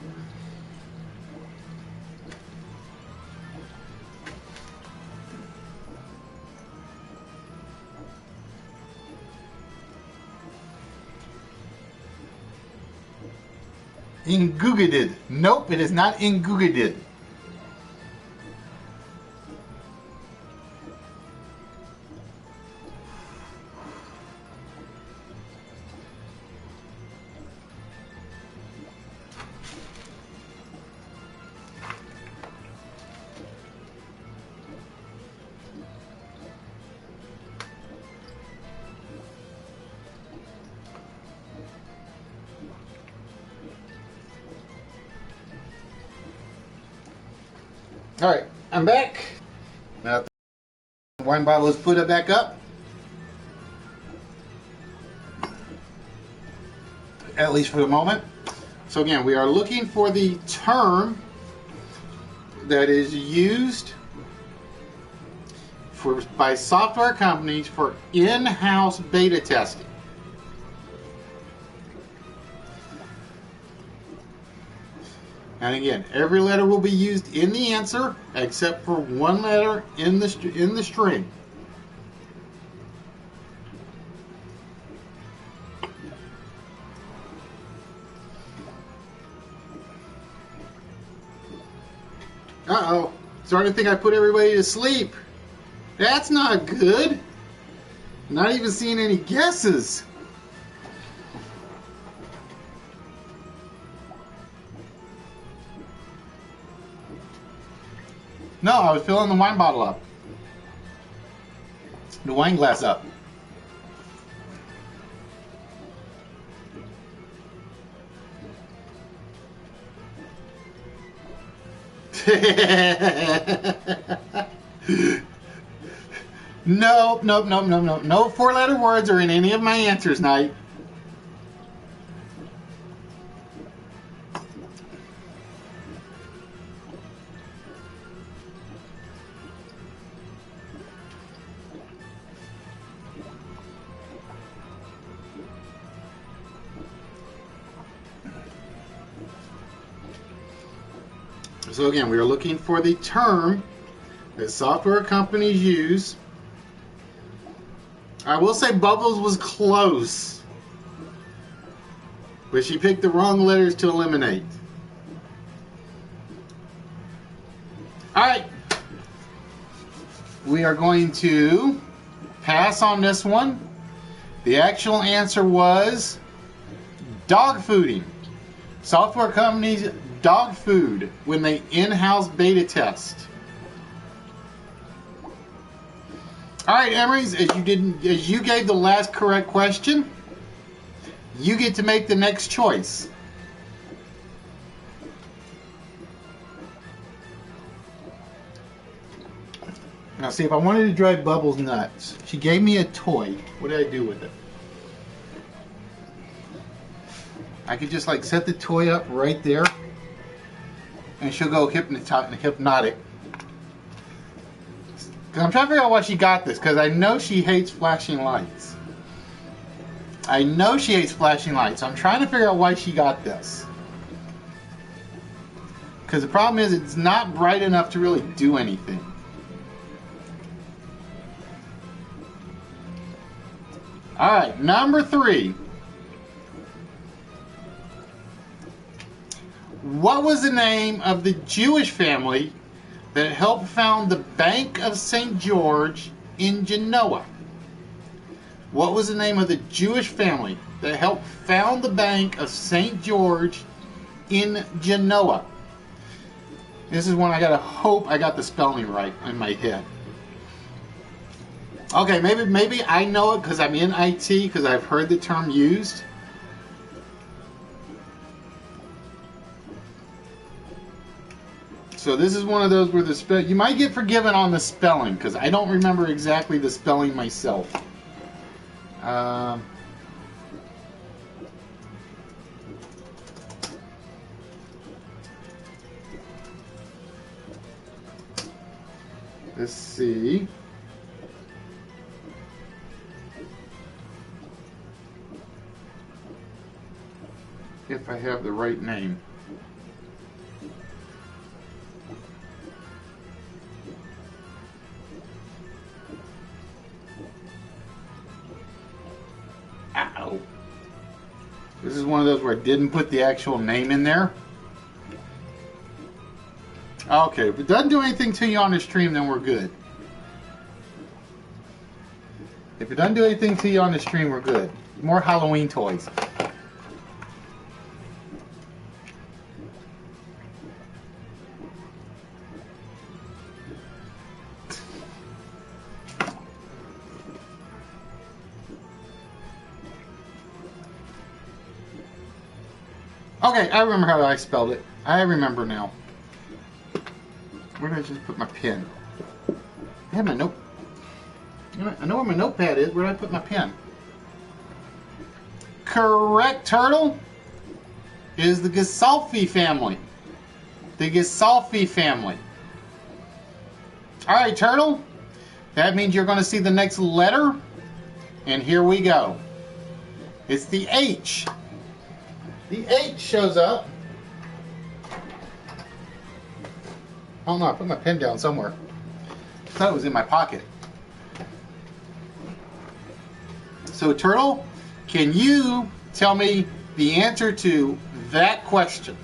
Ingoogadid. Nope, it is not ingoogadid. Alright, I'm back. Now the wine bottle is put it back up. At least for the moment. So again, we are looking for the term that is used by software companies for in-house beta testing. And again, every letter will be used in the answer except for one letter in the string. Uh-oh. Starting to think I put everybody to sleep. That's not good. Not even seeing any guesses. No, I was filling the wine bottle up. The wine glass up. No. No 4-letter words are in any of my answers, Knight. So again, we are looking for the term that software companies use. I will say Bubbles was close, but she picked the wrong letters to eliminate. Alright, we are going to pass on this one. The actual answer was dog fooding. Software companies dog food when they in-house beta test. Alright, Emerys, as you gave the last correct question, you get to make the next choice. Now see, if I wanted to drive Bubbles nuts, she gave me a toy. What did I do with it? I could just like set the toy up right there and she'll go hypnotic. Because I'm trying to figure out why she got this, because I know she hates flashing lights. I know she hates flashing lights. I'm trying to figure out why she got this. Because the problem is it's not bright enough to really do anything. Alright, number 3. What was the name of the Jewish family that helped found the Bank of St. George in Genoa? What was the name of the Jewish family that helped found the Bank of St. George in Genoa? This is one I gotta hope I got the spelling right in my head. Okay, maybe I know it because I'm in IT, because I've heard the term used. So this is one of those where the spell, you might get forgiven on the spelling because I don't remember exactly the spelling myself. Let's see. If I have the right name. Ow. This is one of those where I didn't put the actual name in there. Okay, if it doesn't do anything to you on the stream, then we're good. If it doesn't do anything to you on the stream, we're good. More Halloween toys. Okay, I remember how I spelled it. I remember now. Where did I just put my pen? I have my note. I know where my notepad is. Where did I put my pen? Correct, Turtle. It is the Gisolfi family. The Gisolfi family. Alright, Turtle. That means you're going to see the next letter. And here we go. It's the H. The H shows up. Oh no, I put my pen down somewhere. I thought it was in my pocket. So, Turtle, can you tell me the answer to that question?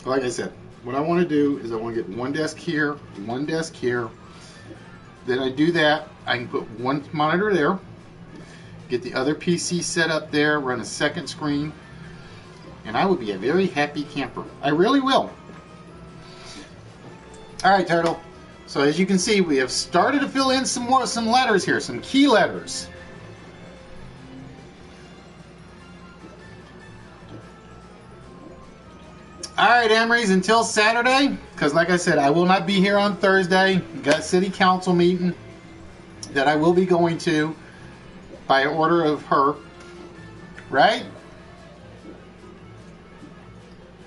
Like I said, what I want to do is I want to get one desk here, one desk here. Then I do that, I can put one monitor there, get the other PC set up there, run a second screen, and I would be a very happy camper. I really will. Alright, Turtle. So as you can see, we have started to fill in some letters here, some key letters. Alright, Emery's, until Saturday, because like I said, I will not be here on Thursday. Got a city council meeting that I will be going to by order of her. Right?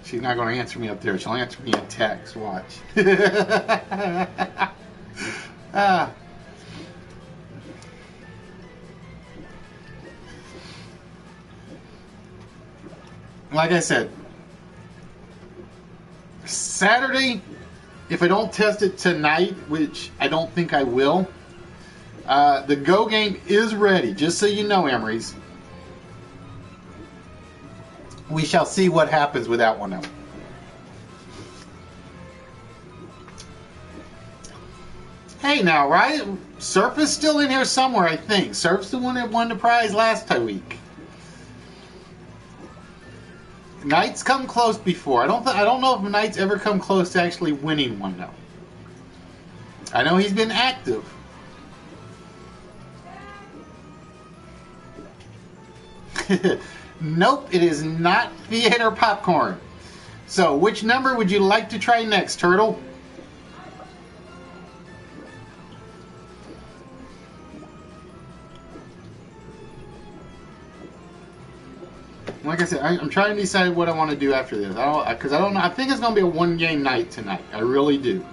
She's not going to answer me up there. She'll answer me in text. Watch. Like I said, Saturday, if I don't test it tonight, which I don't think I will, the Go game is ready, just so you know, Emery's. We shall see what happens with that one now. Hey now, right? Surf is still in here somewhere, I think. Surf's the one that won the prize last week. Knight's come close before. I don't know if Knight's ever come close to actually winning one though. I know he's been active. Nope, it is not theater popcorn. So, which number would you like to try next, Turtle? like I said, I'm trying to decide what I want to do after this. Because I don't know. I think it's going to be a one-game night tonight. I really do.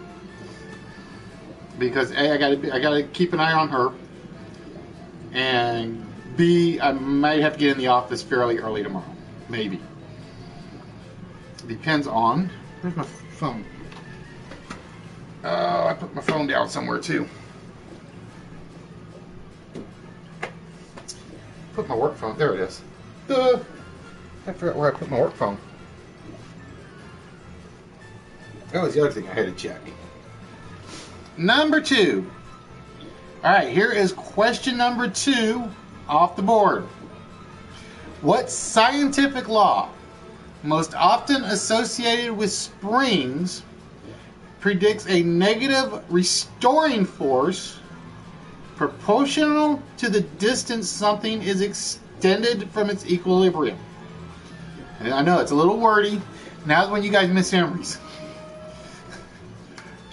Because A, I gotta keep an eye on her, and B, I might have to get in the office fairly early tomorrow. Maybe. Depends on. Where's my phone? Oh, I put my phone down somewhere too. Put my work phone. There it is. I forgot where I put my work phone. That was the other thing I had to check. Number 2. All right, here is question number 2 off the board. What scientific law, most often associated with springs, predicts a negative restoring force proportional to the distance something is extended from its equilibrium? And I know it's a little wordy. Now's when you guys miss memories.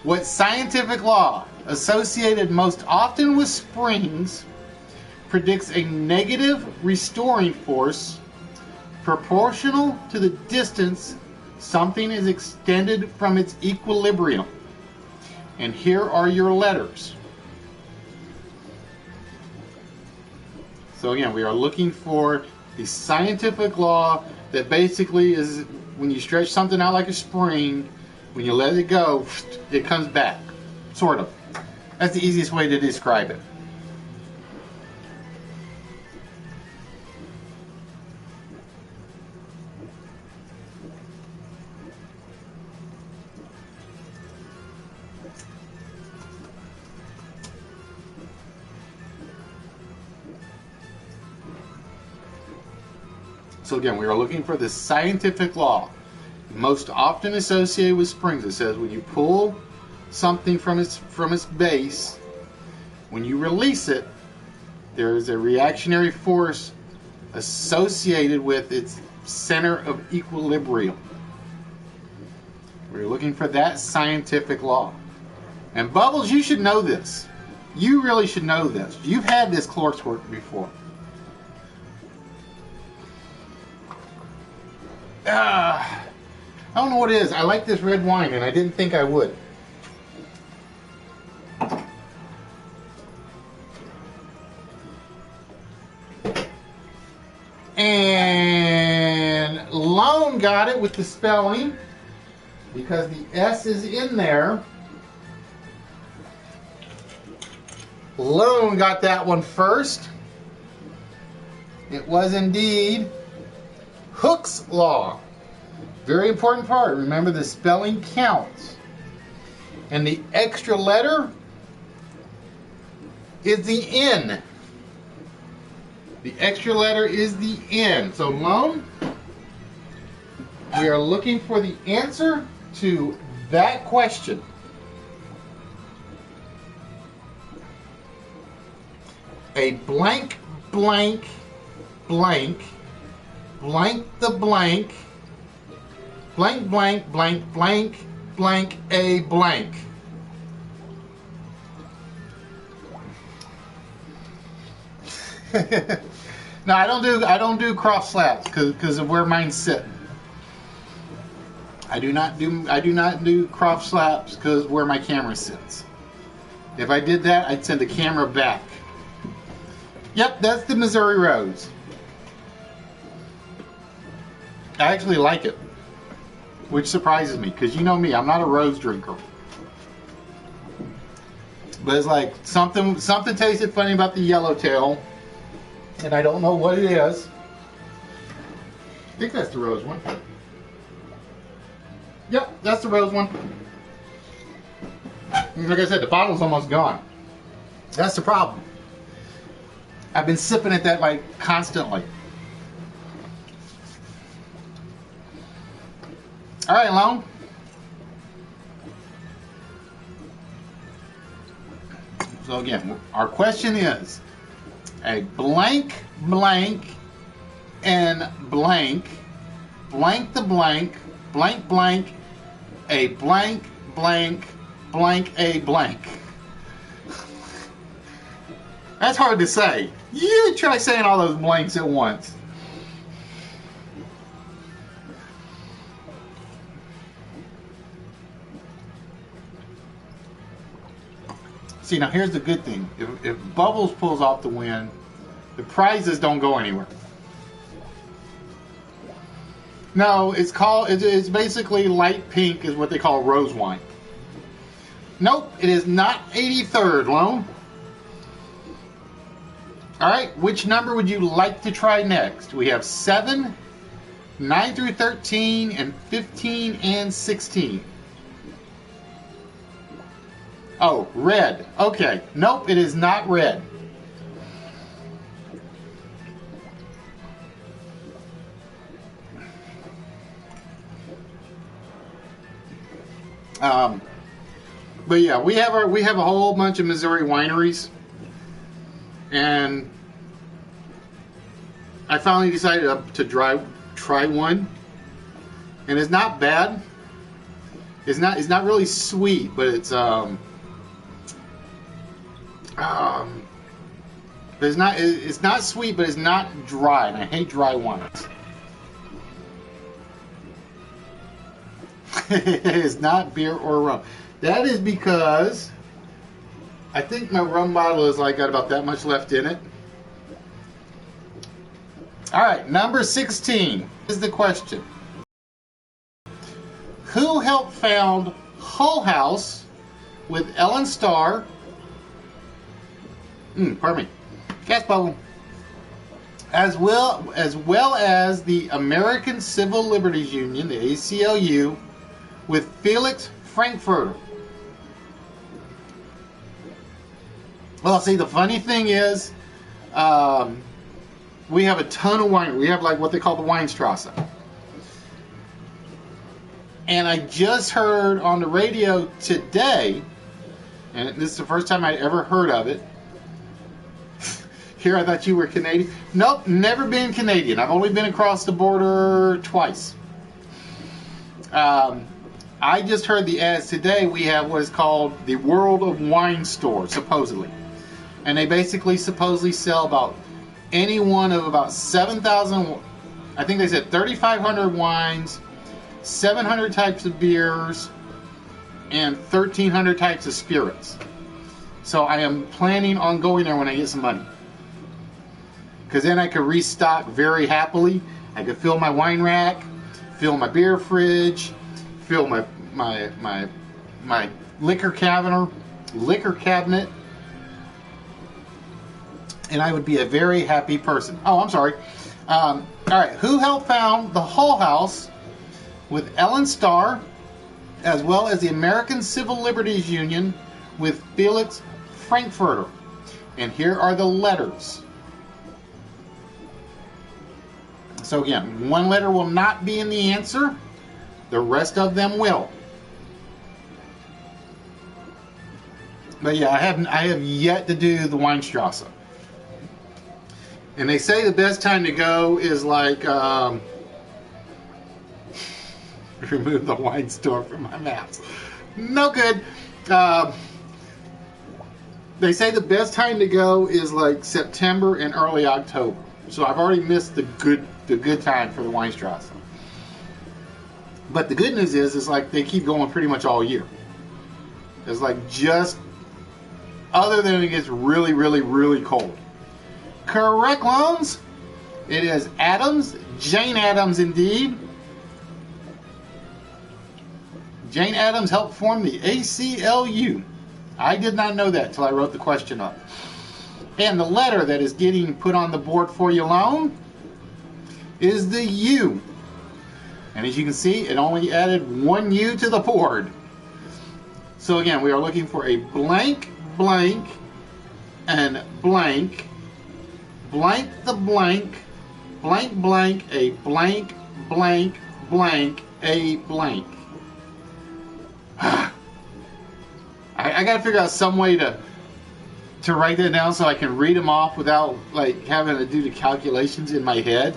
What scientific law, associated most often with springs, predicts a negative restoring force proportional to the distance something is extended from its equilibrium? And here are your letters. So again, we are looking for the scientific law that basically is when you stretch something out like a spring, when you let it go, it comes back. Sort of. That's the easiest way to describe it. So again, we are looking for the scientific law most often associated with springs. It says when you pull something from its base, when you release it, there is a reactionary force associated with its center of equilibrium. We're looking for that scientific law. And Bubbles, you should know this. You really should know this. You've had this coursework before. I don't know what it is. I like this red wine, and I didn't think I would. And Lone got it with the spelling because the S is in there. Lone got that one first. It was indeed Hooke's law. Very important part. Remember, the spelling counts. And the extra letter is the N. The extra letter is the N. So, Lone, we are looking for the answer to that question. A blank, blank, blank, blank the blank, blank, blank, blank, blank, blank, a blank. No, I don't do cross slaps because of where mine sit. I do not do cross slaps because where my camera sits. If I did that, I'd send the camera back. Yep, that's the Missouri Rose. I actually like it, which surprises me because you know me, I'm not a rose drinker. But it's like something tasted funny about the yellowtail, and I don't know what it is. I think that's the rose one. Yep, that's the rose one. And like I said, the bottle's almost gone. That's the problem. I've been sipping at that like constantly. All right, Lone. So again, our question is a blank, blank, and blank, blank the blank, blank, blank, a blank, blank, blank, a blank. That's hard to say. You try saying all those blanks at once. See, now here's the good thing. If Bubbles pulls off the win, the prizes don't go anywhere. No, it's basically light pink is what they call rose wine. Nope, it is not 83rd, Lone. Alright, which number would you like to try next? We have 7, 9 through 13, and 15 and 16. Oh, red. Okay. Nope, it is not red. But yeah, we have a whole bunch of Missouri wineries, and I finally decided to try one, and it's not bad. It's not really sweet, but it's but it's not sweet, but it's not dry, and I hate dry wines. It's not beer or rum. That is because I think my rum bottle is got about that much left in it. All right, number 16 is the question. Who helped found Hull House with Ellen Starr? Pardon me. Gas bubble. As well as the American Civil Liberties Union, the ACLU, with Felix Frankfurter. Well, see, the funny thing is, we have a ton of wine. We have what they call the Weinstrasse. And I just heard on the radio today, and this is the first time I'd ever heard of it. Here, I thought you were Canadian. Nope, never been Canadian. I've only been across the border twice. I just heard the ads today. We have what is called the World of Wine store, supposedly. And they basically supposedly sell about any one of about 7,000, I think they said 3,500 wines, 700 types of beers, and 1,300 types of spirits. So I am planning on going there when I get some money. Because then I could restock very happily. I could fill my wine rack, fill my beer fridge, fill my liquor cabinet, and I would be a very happy person. Oh, I'm sorry. All right, who helped found the Hull House with Ellen Starr, as well as the American Civil Liberties Union with Felix Frankfurter? And here are the letters. So again, one letter will not be in the answer. The rest of them will. But yeah, I have yet to do the Weinstrasse. And they say the best time to go is remove the wine store from my maps. No good. They say the best time to go is September and early October. So I've already missed the good time for the Weinstrasse. But the good news is they keep going pretty much all year. It's just other than it gets really, really, really cold. Correct, Loans. It is Adams, Jane Addams indeed. Jane Addams helped form the ACLU. I did not know that until I wrote the question up. And the letter that is getting put on the board for you, Lone, is the U. And as you can see, it only added one U to the board. So again, we are looking for a blank, blank, and blank, blank the blank, blank, blank, a blank, blank, blank, a blank. I got to figure out some way to write that down so I can read them off without having to do the calculations in my head.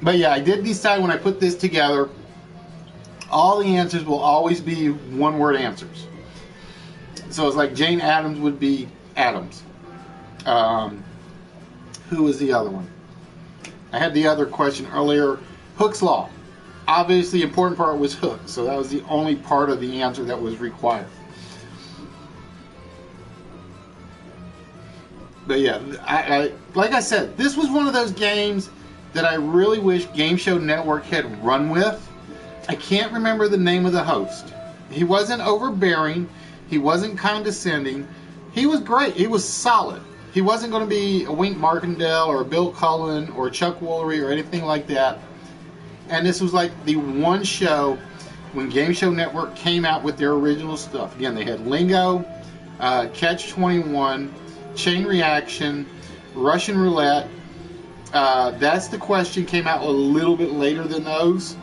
But yeah, I did decide when I put this together, all the answers will always be one-word answers. So it's Jane Addams would be Adams. Who was the other one? I had the other question earlier. Hooke's Law. obviously important part was hook, so that was the only part of the answer that was required. But yeah, like I said, this was one of those games that I really wish Game Show Network had run with. I can't remember the name of the host. He wasn't overbearing. He wasn't condescending. He was great. He was solid. He wasn't going to be a Wink Martindale or a Bill Cullen or Chuck Woolery or anything like that. And this was like the one show when Game Show Network came out with their original stuff. Again, they had Lingo, Catch-21, Chain Reaction, Russian Roulette. That's the Question came out a little bit later than those.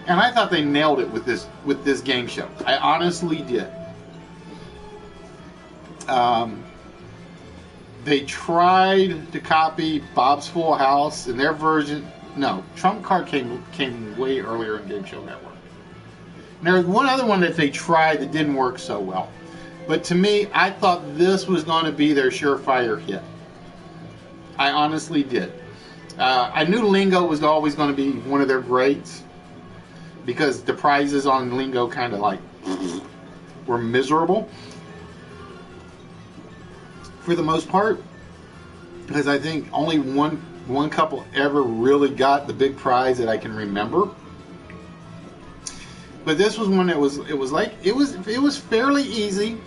And I thought they nailed it with this game show. I honestly did. They tried to copy Bob's Full House in their version. No, Trump Card came way earlier in Game Show Network. And there was one other one that they tried that didn't work so well. But to me, I thought this was going to be their surefire hit. I honestly did. I knew Lingo was always going to be one of their greats, because the prizes on Lingo kind of like were miserable for the most part, because I think only one couple ever really got the big prize that I can remember. But this was one that was fairly easy.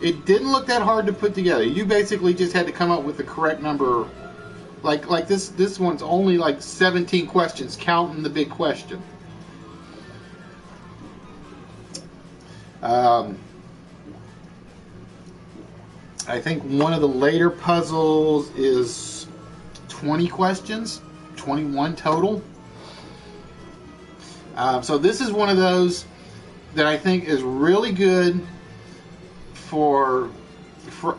It didn't look that hard to put together. You basically just had to come up with the correct number. Like this one's only like 17 questions, counting the big question. I think one of the later puzzles is 20 questions, 21 total. So this is one of those that I think is really good for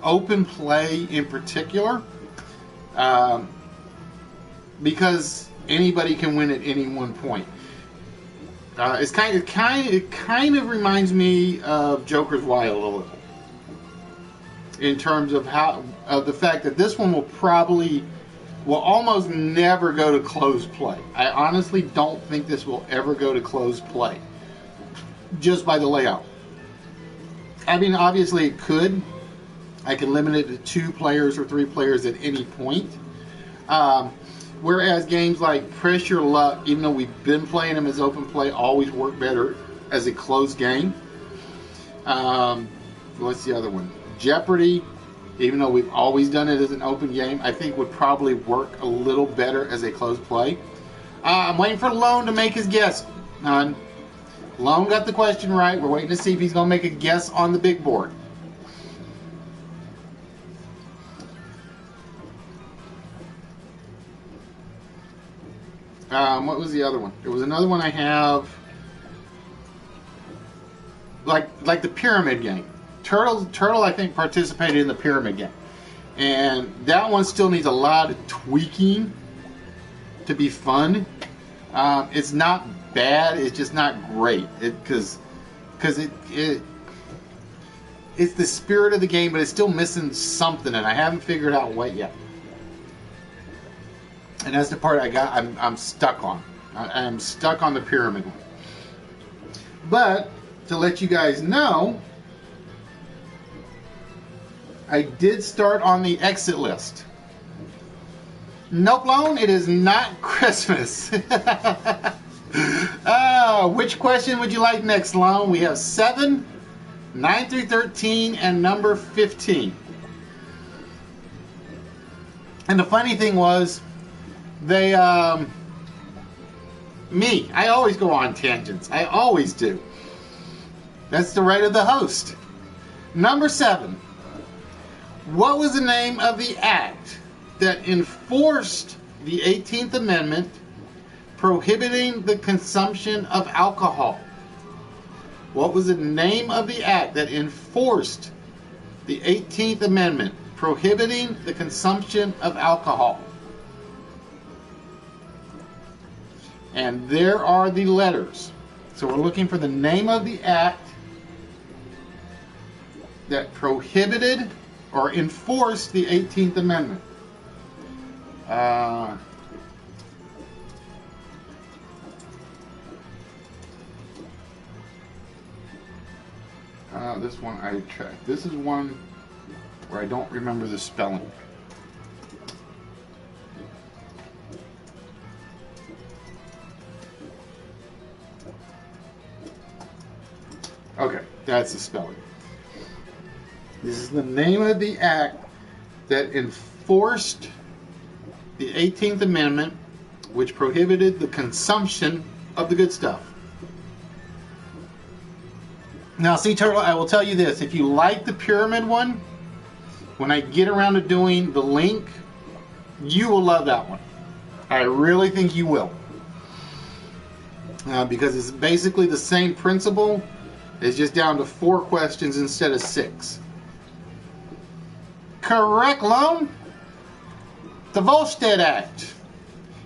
open play in particular, because anybody can win at any one point. It kind of reminds me of Joker's Wild a little, in terms of the fact that this one will almost never go to closed play. I honestly don't think this will ever go to closed play, just by the layout. I mean, obviously it could. I can limit it to 2 players or 3 players at any point. Whereas games like Press Your Luck, even though we've been playing them as open play, always work better as a closed game. What's the other one? Jeopardy, even though we've always done it as an open game, I think would probably work a little better as a closed play. I'm waiting for Lone to make his guess. Lone got the question right. We're waiting to see if he's going to make a guess on the big board. What was the other one? There was another one I have, like the pyramid game. Turtle, I think, participated in the pyramid game, and that one still needs a lot of tweaking to be fun. It's not bad. It's just not great. Because it's the spirit of the game, but it's still missing something, and I haven't figured out what yet. And that's the part I'm stuck on. I'm stuck on the pyramid one. But to let you guys know, I did start on the exit list. Nope, Lone, it is not Christmas. Which question would you like next, Lone? We have 7, 9 through 13, and number 15. And the funny thing was, I always go on tangents. I always do. That's the right of the host. Number 7. What was the name of the act that enforced the 18th Amendment prohibiting the consumption of alcohol? What was the name of the act that enforced the 18th Amendment prohibiting the consumption of alcohol? And there are the letters. So we're looking for the name of the act that prohibited or enforced the 18th Amendment. This one I checked. This is one where I don't remember the spelling. Okay, that's the spelling. This is the name of the act that enforced the 18th Amendment, which prohibited the consumption of the good stuff. Now, see, Turtle, I will tell you this. If you like the pyramid one, when I get around to doing the link, you will love that one. I really think you will. Because it's basically the same principle. It's just down to 4 questions instead of 6. Correct, Lone. The Volstead Act.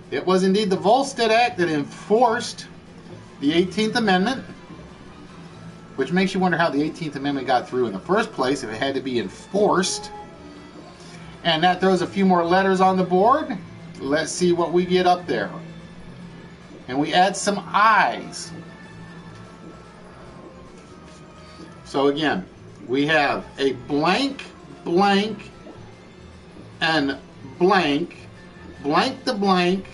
It was indeed the Volstead Act that enforced the 18th Amendment, which makes you wonder how the 18th Amendment got through in the first place if it had to be enforced. And that throws a few more letters on the board. Let's see what we get up there. And we add some I's. So again, we have a blank, blank, and blank, blank the blank,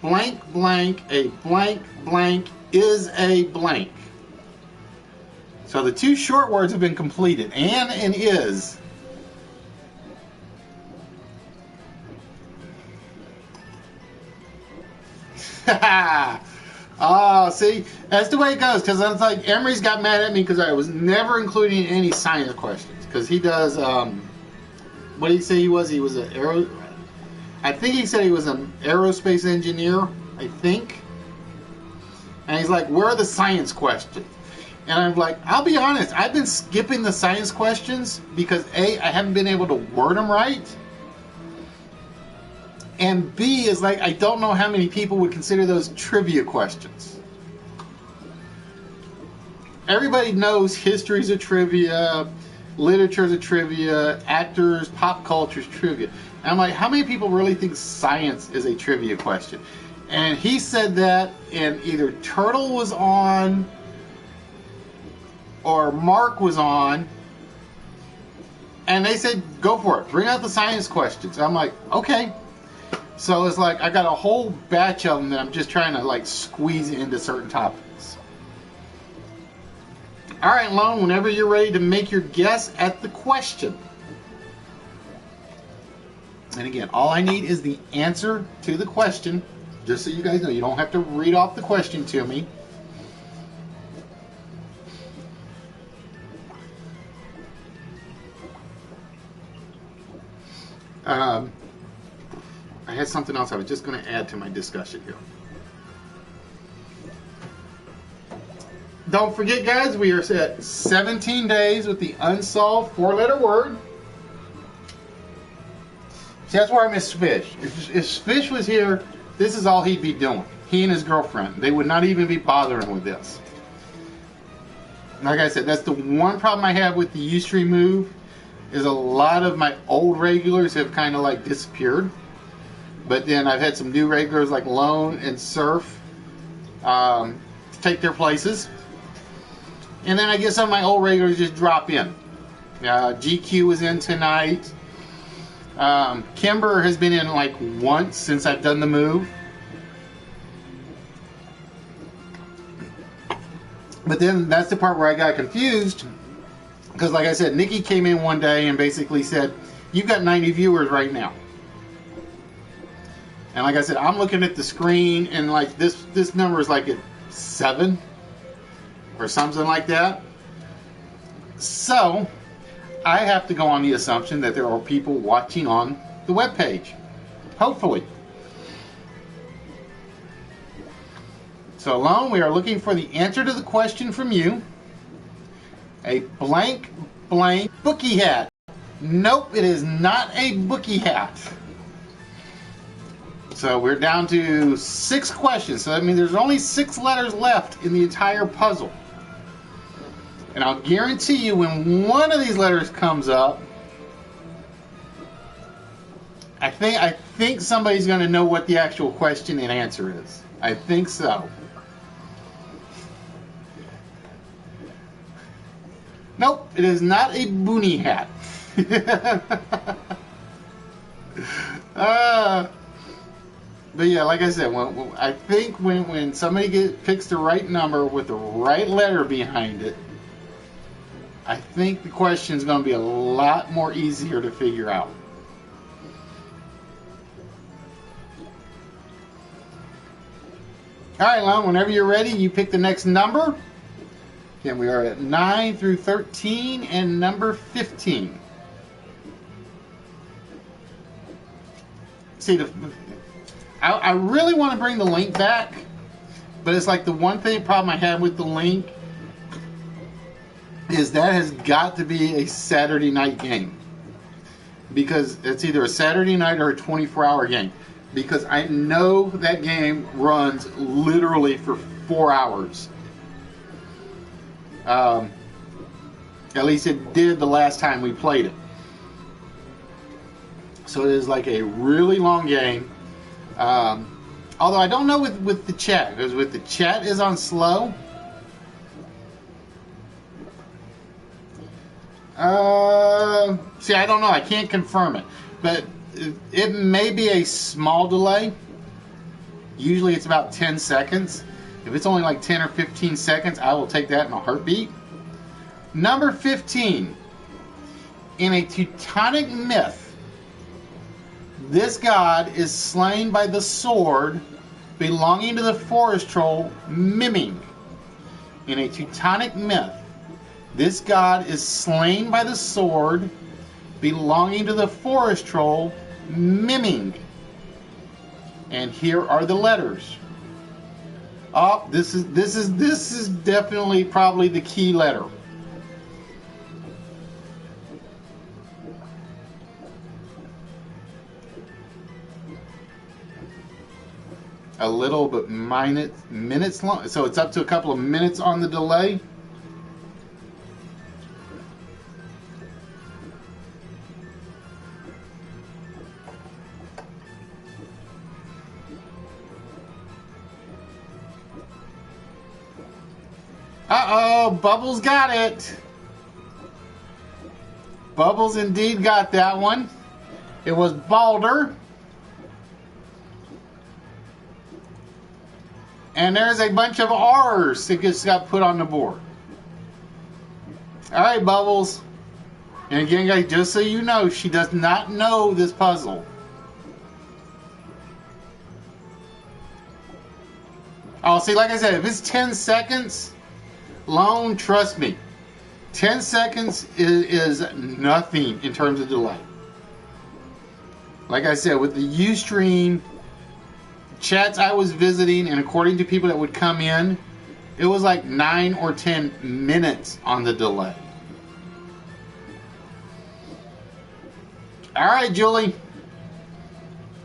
blank, blank, a blank, blank is a blank. So the 2 short words have been completed, and is. Oh, see, that's the way it goes. Because it's like Emery's got mad at me because I was never including any science questions. Because he does, what did he say he was? He was I think he said he was an aerospace engineer, I think. And he's like, where are the science questions? And I'm like, I'll be honest, I've been skipping the science questions because A, I haven't been able to word them right. And B is like, I don't know how many people would consider those trivia questions. Everybody knows history's a trivia, literature's a trivia, actors, pop culture's trivia. And I'm like, how many people really think science is a trivia question? And he said that, and either Turtle was on or Mark was on, and they said, go for it, bring out the science questions. I'm like, okay. So it's like I got a whole batch of them that I'm just trying to like squeeze into certain topics. All right, Lone, whenever you're ready to make your guess at the question. And again, all I need is the answer to the question, just so you guys know. You don't have to read off the question to me. I had something else I was just going to add to my discussion here. Don't forget, guys, we are at 17 days with the unsolved 4-letter word. See, that's where I miss Fish. If Fish was here, this is all he'd be doing. He and his girlfriend. They would not even be bothering with this. Like I said, that's the one problem I have with the Ustream move, is a lot of my old regulars have kind of like disappeared. But then I've had some new regulars like Lone and Surf take their places. And then I get some of my old regulars just drop in. GQ was in tonight. Kimber has been in like once since I've done the move. But then that's the part where I got confused. Because like I said, Nikki came in one day and basically said, you've got 90 viewers right now. And like I said, I'm looking at the screen and like this number is like at 7 or something like that. So I have to go on the assumption that there are people watching on the webpage. Hopefully. So Lone, we are looking for the answer to the question from you. A blank blank bookie hat. Nope, it is not a bookie hat. So we're down to 6 questions. So that means there's only 6 letters left in the entire puzzle. And I'll guarantee you when one of these letters comes up, I think somebody's going to know what the actual question and answer is. I think so. Nope, it is not a boonie hat. But yeah, like I said, I think when somebody picks the right number with the right letter behind it, I think the question is going to be a lot more easier to figure out. All right, Lon, whenever you're ready, you pick the next number. Again, we are at 9 through 13 and number 15. See, I really want to bring the link back, but it's like the one problem I have with the link is that has got to be a Saturday night game, because it's either a Saturday night or a 24-hour game, because I know that game runs literally for 4 hours. At least it did the last time we played it. So it is like a really long game. Although I don't know with the chat, because with the chat is on slow. See, I don't know. I can't confirm it, but it may be a small delay. Usually it's about 10 seconds. If it's only like 10 or 15 seconds, I will take that in a heartbeat. Number 15. In a Teutonic myth, this god is slain by the sword belonging to the forest troll Miming. In a Teutonic myth, this god is slain by the sword belonging to the forest troll Miming. And here are the letters. Oh, this is definitely probably the key letter. A little bit minutes long, so it's up to a couple of minutes on the delay. Uh-oh, Bubbles got it. Bubbles indeed got that one. It was Balder. And there's a bunch of R's that just got put on the board. All right, Bubbles. And again, guys, just so you know, she does not know this puzzle. Oh, see, like I said, if it's 10 seconds, Lone, trust me, 10 seconds is nothing in terms of delay. Like I said, with the Ustream chats I was visiting, and according to people that would come in, it was like 9 or 10 minutes on the delay. All right, Julie.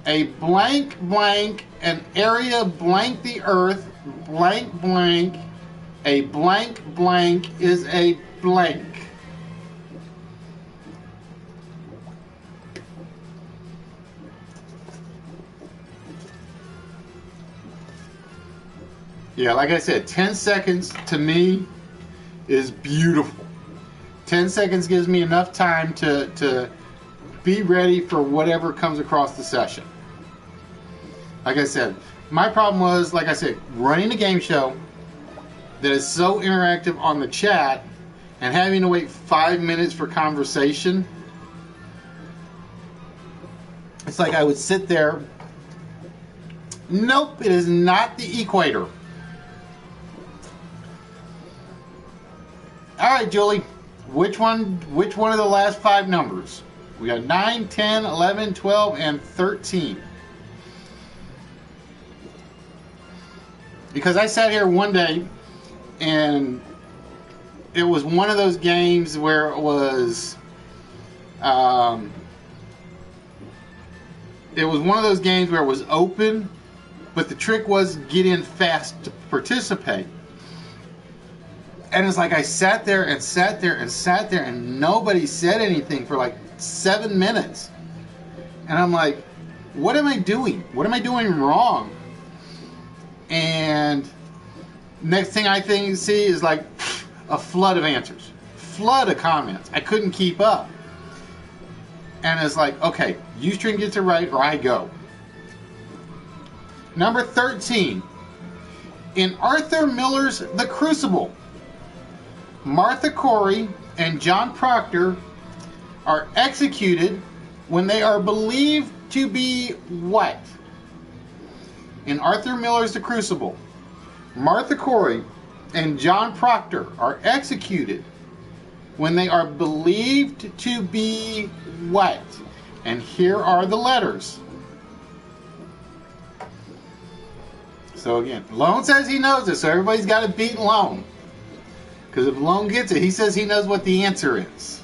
A blank blank, an area blank the earth, blank blank, a blank blank is a blank. Yeah, like I said, 10 seconds to me is beautiful. 10 seconds gives me enough time to be ready for whatever comes across the session. Like I said, my problem was, like I said, running a game show that is so interactive on the chat and having to wait 5 minutes for conversation. It's like I would sit there. Nope, it is not the equator. All right, Julie, which one of the last 5 numbers? We got 9, 10, 11, 12, and 13. Because I sat here one day, and it was one of those games where it was one of those games where it was open, but the trick was get in fast to participate. And it's like I sat there and sat there and sat there, and nobody said anything for like 7 minutes. And I'm like, what am I doing? What am I doing wrong? And next thing I see is like a flood of answers. flood of comments. I couldn't keep up. And it's like, okay, Ustream gets it right or I go. Number 13. In Arthur Miller's The Crucible, Martha Corey and John Proctor are executed when they are believed to be what? In Arthur Miller's The Crucible, Martha Corey and John Proctor are executed when they are believed to be what? And here are the letters. So again, Lone says he knows it, so everybody's got to beat Lone. Because if Lone gets it, he says he knows what the answer is.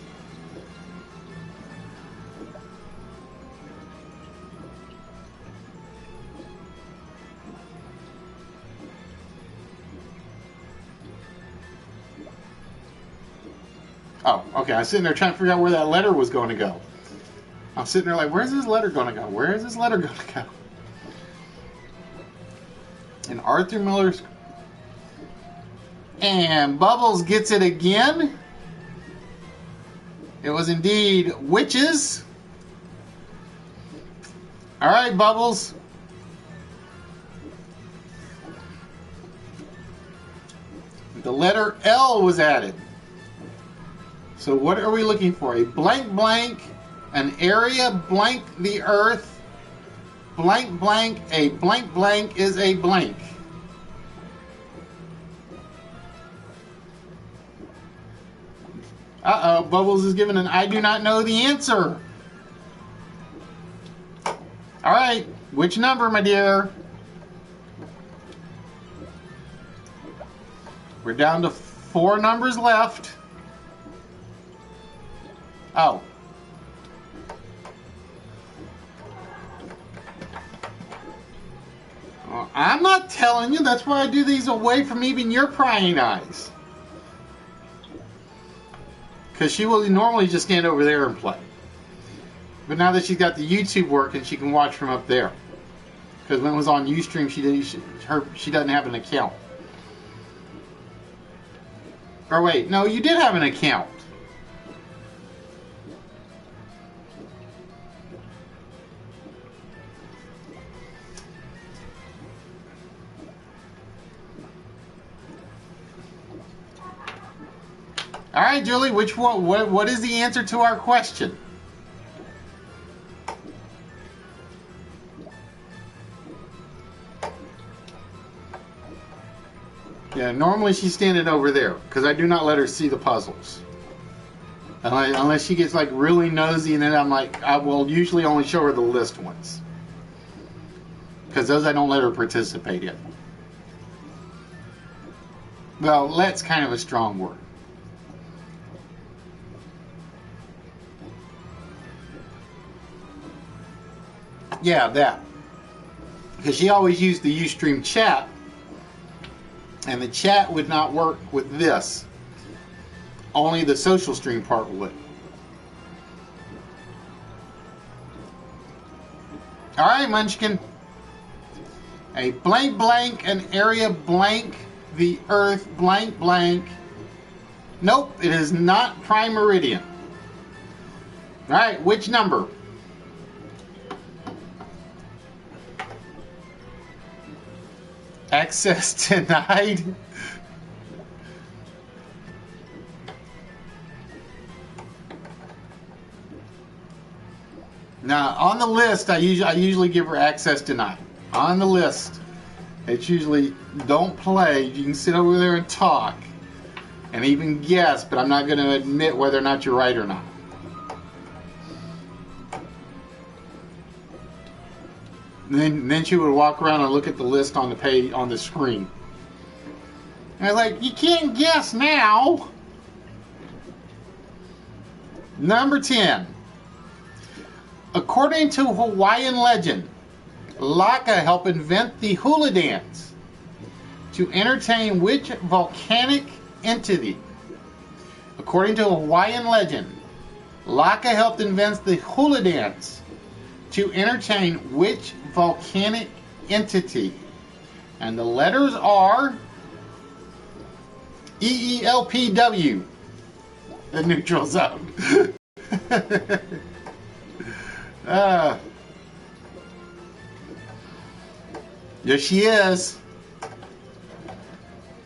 Oh, okay. I was sitting there trying to figure out where that letter was going to go. I'm sitting there like, where's this letter going to go? Where is this letter going to go? And Arthur Miller's... And Bubbles gets it again. It was indeed witches. All right, Bubbles. The letter L was added. So what are we looking for? A blank blank, an area blank the earth, blank blank, a blank blank is a blank. Uh-oh, Bubbles is given an I do not know the answer. All right, which number, my dear? We're down to 4 numbers left. Oh. Well, I'm not telling you. That's why I do these away from even your prying eyes. Because she will normally just stand over there and play. But now that she's got the YouTube working, she can watch from up there. Because when it was on Ustream, she doesn't have an account. Or wait, no, you did have an account. All right, Julie, which one? What is the answer to our question? Yeah, normally she's standing over there because I do not let her see the puzzles. Unless she gets like really nosy, and then I'm like, I will usually only show her the list ones. Because those I don't let her participate in. Well, let's kind of a strong word. Yeah, that. Because she always used the Ustream chat, and the chat would not work with this. Only the social stream part would. Alright, Munchkin. A blank blank, an area blank, the earth blank blank. Nope, it is not prime meridian. Alright, which number? Access denied. Now, on the list, I usually give her access denied. On the list, it's usually don't play. You can sit over there and talk and even guess, but I'm not going to admit whether or not you're right or not. Then she would walk around and look at the list on the page on the screen. And I was like, you can't guess now. Number 10. According to Hawaiian legend, Laka helped invent the hula dance to entertain which volcanic entity? According to Hawaiian legend, Laka helped invent the hula dance to entertain which volcanic entity? And the letters are EELPW. the neutral zone. Yes, she is.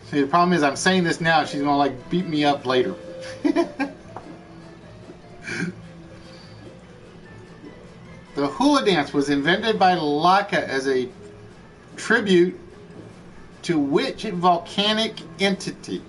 See, the problem is I'm saying this now. She's going to like beat me up later. The hula dance was invented by Laka as a tribute to which volcanic entity?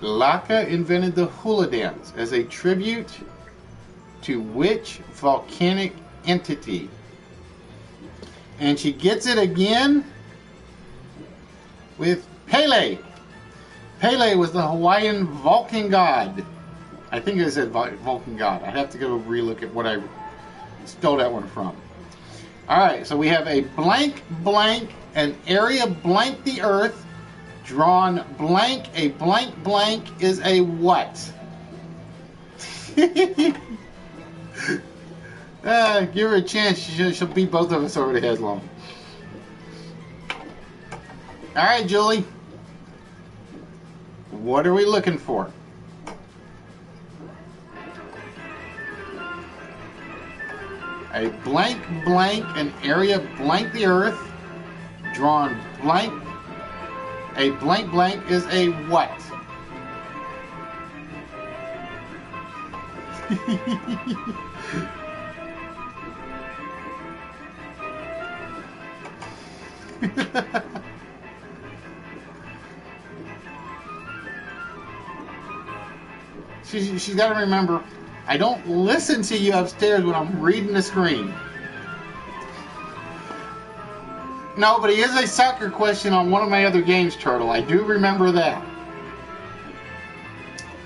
Laka invented the hula dance as a tribute to which volcanic entity? And she gets it again with Pele. Pele was the Hawaiian Vulcan god. I think it said Vulcan god. I have to go relook at what I stole that one from. All right, so we have a blank blank, an area blank the earth, drawn blank, a blank blank is a what? Give her a chance. She'll beat both of us over the head long. All right, Julie. What are we looking for? A blank blank, an area blank the earth, drawn blank. A blank blank is a what? She's got to remember, I don't listen to you upstairs when I'm reading the screen. No, but he is a soccer question on one of my other games, Turtle. I do remember that.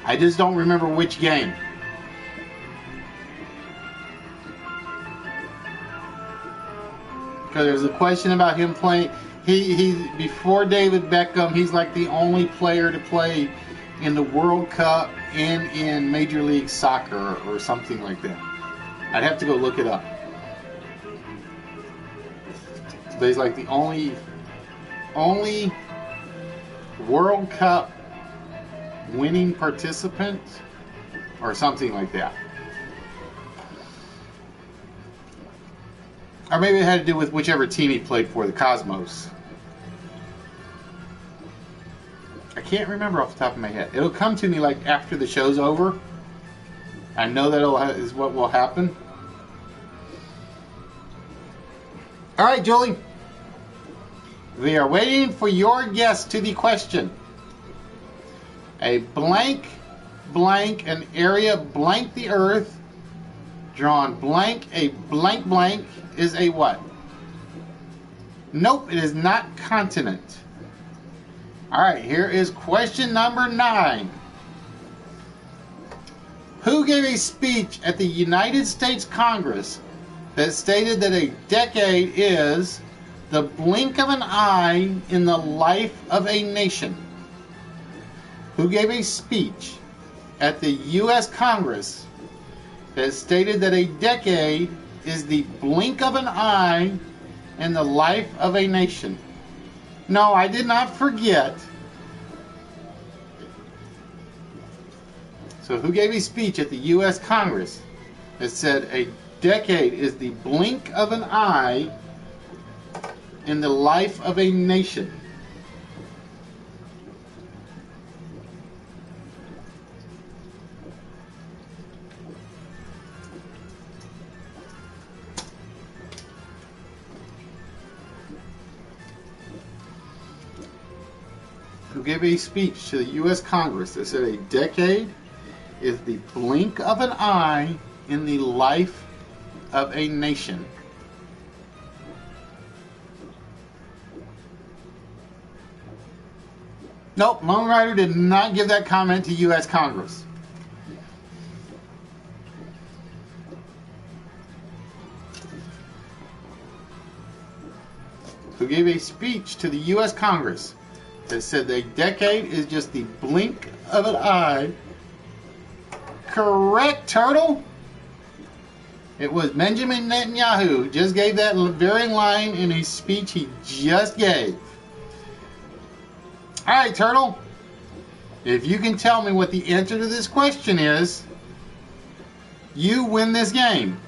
I just don't remember which game. Because there's a question about him playing. He before David Beckham, he's like the only player to play in the World Cup and in Major League Soccer or something like that. I'd have to go look it up. So he's like the only World Cup winning participant or something like that. Or maybe it had to do with whichever team he played for, the Cosmos. I can't remember off the top of my head. It'll come to me like after the show's over. I know that is what will happen. All right, Julie. We are waiting for your guess to the question. A blank, blank, an area blank the earth, drawn blank, a blank blank is a what? Nope, it is not continent. All right, here is question number 9. Who gave a speech at the United States Congress that stated that a decade is the blink of an eye in the life of a nation? Who gave a speech at the U.S. Congress that stated that a decade is the blink of an eye in the life of a nation? No, I did not forget. So who gave a speech at the U.S. Congress that said a decade is the blink of an eye in the life of a nation? Who gave a speech to the U.S. Congress that said a decade is the blink of an eye in the life of a nation? Nope, Lone Rider did not give that comment to U.S. Congress. Who gave a speech to the U.S. Congress that said a decade is just the blink of an eye. Correct, Turtle. It was Benjamin Netanyahu who just gave that very line in a speech he just gave. All right, Turtle. If you can tell me what the answer to this question is, you win this game.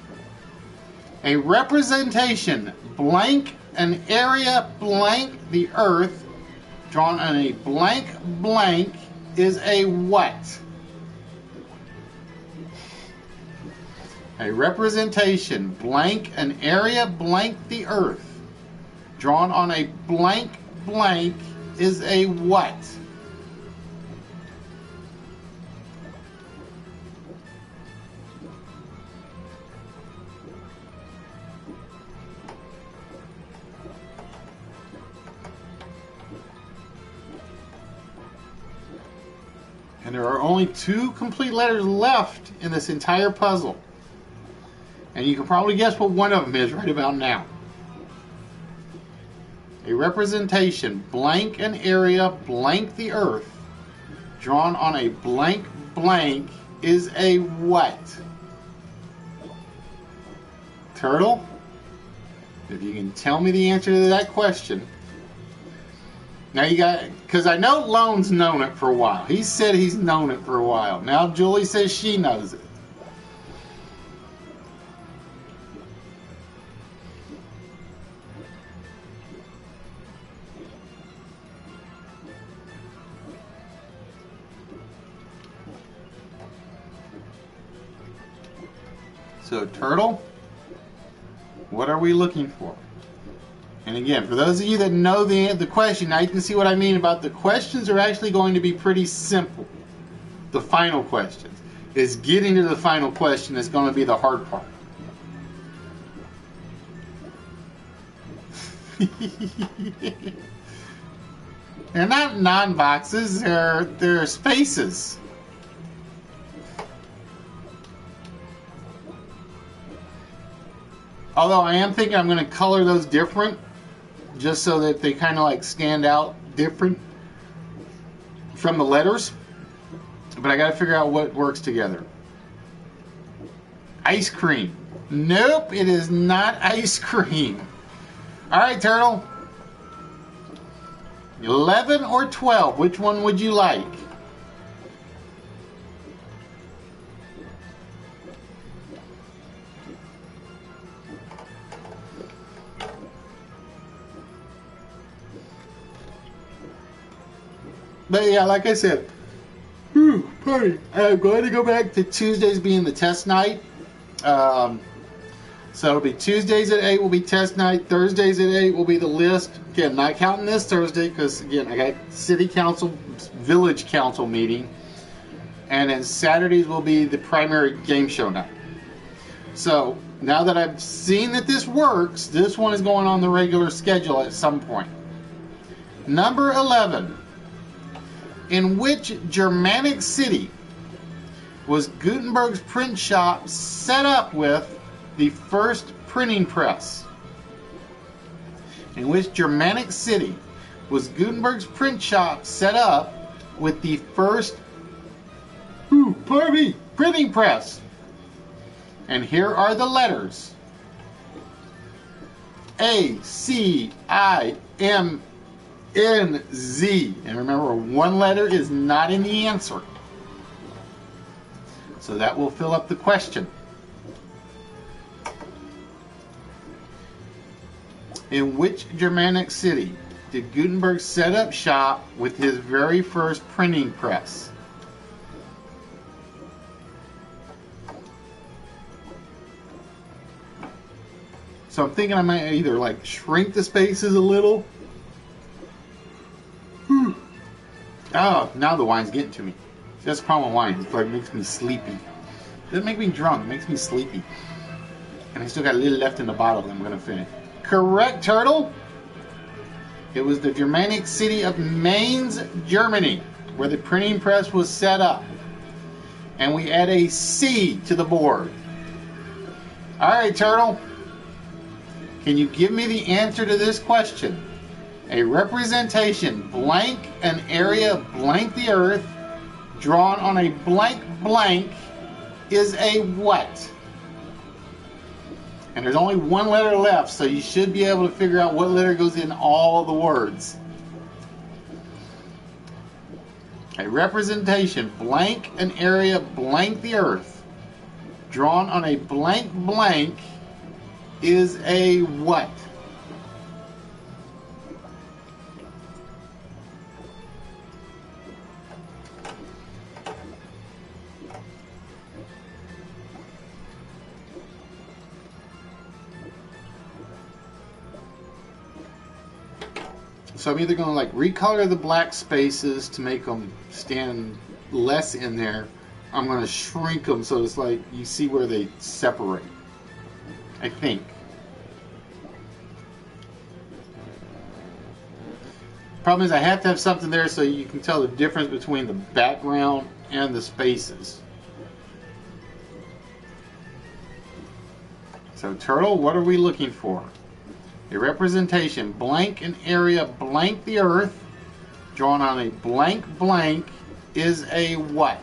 A representation blank an area blank the earth drawn on a blank blank is a what? A representation blank an area blank the earth drawn on a blank blank is a what? And there are only 2 complete letters left in this entire puzzle. And you can probably guess what one of them is right about now. A representation, blank an area, blank the earth, drawn on a blank blank is a what? Turtle, if you can tell me the answer to that question. Now you got, because I know Lone's known it for a while. He said he's known it for a while. Now Julie says she knows it. So Turtle, what are we looking for? And again, for those of you that know the question, now you can see what I mean about the questions are actually going to be pretty simple. The final questions. It's getting to the final question that's going to be the hard part. They're not non-boxes, they're spaces. Although I am thinking I'm going to color those different, just so that they kind of like stand out different from the letters. But I got to figure out what works together. Ice cream. Nope, it is not ice cream. All right, Turtle. 11 or 12, which one would you like? But yeah, like I said, pardon. I'm going to go back to Tuesdays being the test night. So it'll be Tuesdays at 8 will be test night. Thursdays at 8 will be the list. Again, not counting this Thursday because, again, I got city council, village council meeting. And then Saturdays will be the primary game show night. So now that I've seen that this works, this one is going on the regular schedule at some point. Number 11. In which Germanic city was Gutenberg's print shop set up with the first printing press? In which Germanic city was Gutenberg's print shop set up with the first printing press? And here are the letters. A, C, I, M, N, Z. And remember, one letter is not in the answer. So that will fill up the question. In which Germanic city did Gutenberg set up shop with his very first printing press? So I'm thinking I might either like shrink the spaces a little. Oh, now the wine's getting to me. That's the problem with wine. It's like, it makes me sleepy. It doesn't make me drunk. It makes me sleepy. And I still got a little left in the bottle that I'm going to finish. Correct, Turtle. It was the Germanic city of Mainz, Germany, where the printing press was set up. And we add a C to the board. All right, Turtle. Can you give me the answer to this question? A representation blank an area blank the earth drawn on a blank blank is a what? And there's only one letter left, so you should be able to figure out what letter goes in all of the words. A representation blank an area blank the earth drawn on a blank blank is a what? So I'm either going to like recolor the black spaces to make them stand less in there. I'm going to shrink them so it's like you see where they separate. I think. Problem is I have to have something there so you can tell the difference between the background and the spaces. So Turtle, what are we looking for? A representation blank an area blank the earth drawn on a blank blank is a what?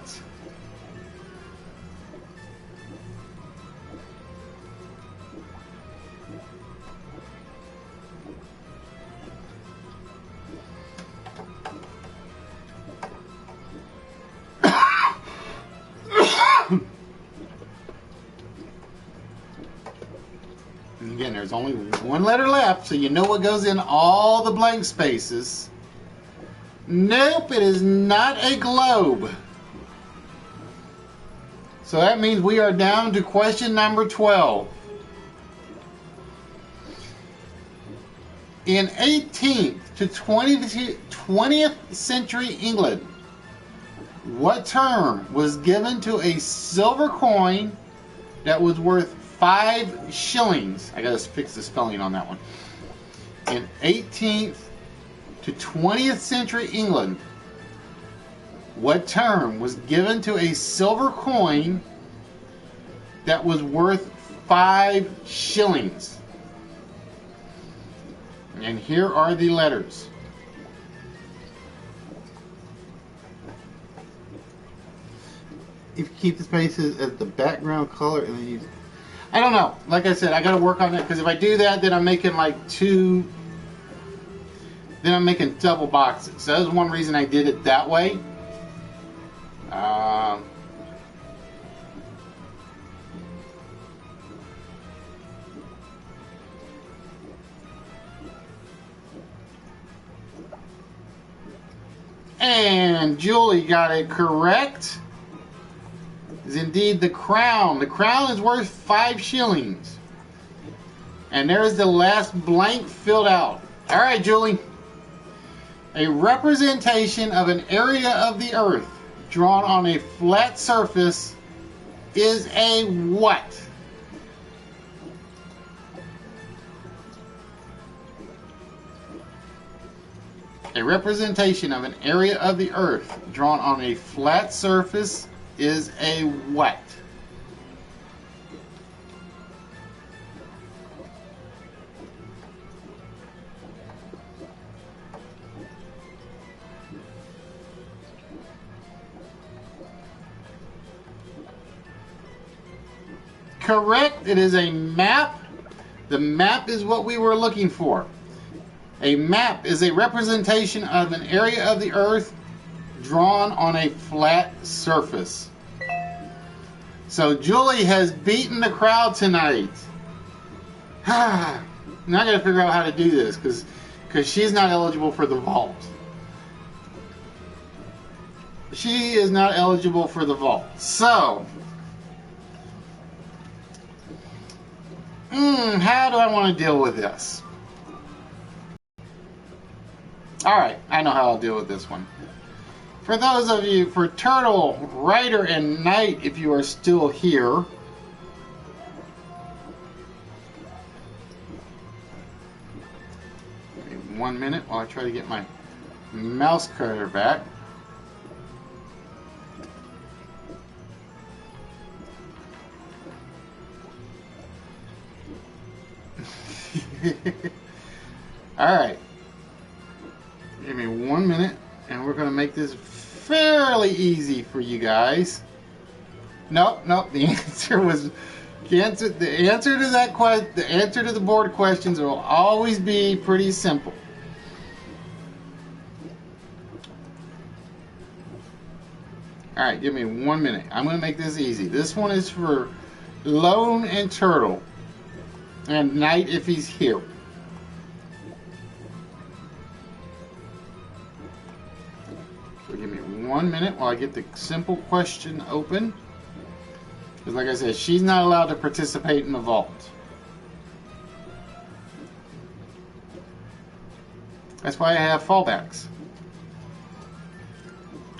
Again, there's only one letter left, so you know what goes in all the blank spaces. Nope, it is not a globe. So that means we are down to question number 12. In 18th to 20th century England, what term was given to a silver coin that was worth 5 shillings? I gotta fix the spelling on that one. In 18th to 20th century England, what term was given to a silver coin that was worth 5 shillings? And here are the letters. If you keep the spaces as the background color and then you... I don't know. Like I said, I got to work on that because if I do that, then I'm making like two... Then I'm making double boxes. So that was one reason I did it that way. And Julie got it correct. Is indeed the crown. The crown is worth 5 shillings. And there's the last blank filled out. All right, Julie. A representation of an area of the earth drawn on a flat surface is a what? A representation of an area of the earth drawn on a flat surface is a what? Correct. It is a map. The map is what we were looking for. A map is a representation of an area of the earth drawn on a flat surface. So Julie has beaten the crowd tonight. Now I got to figure out how to do this because she's not eligible for the vault. She is not eligible for the vault. So, how do I want to deal with this? Alright, I know how I'll deal with this one. For those of you, for Turtle, Ryder, and Knight, if you are still here, 1 minute while I try to get my mouse cursor back. Alright. Give me 1 minute and we're going to make this fairly easy for you guys. Nope, the answer was the answer to that the answer to the board questions will always be pretty simple. Alright, give me 1 minute. I'm going to make this easy. This one is for Lone and Turtle. And Knight if he's here. So give me 1 minute while I get the simple question open. Because like I said, she's not allowed to participate in the vault. That's why I have fallbacks.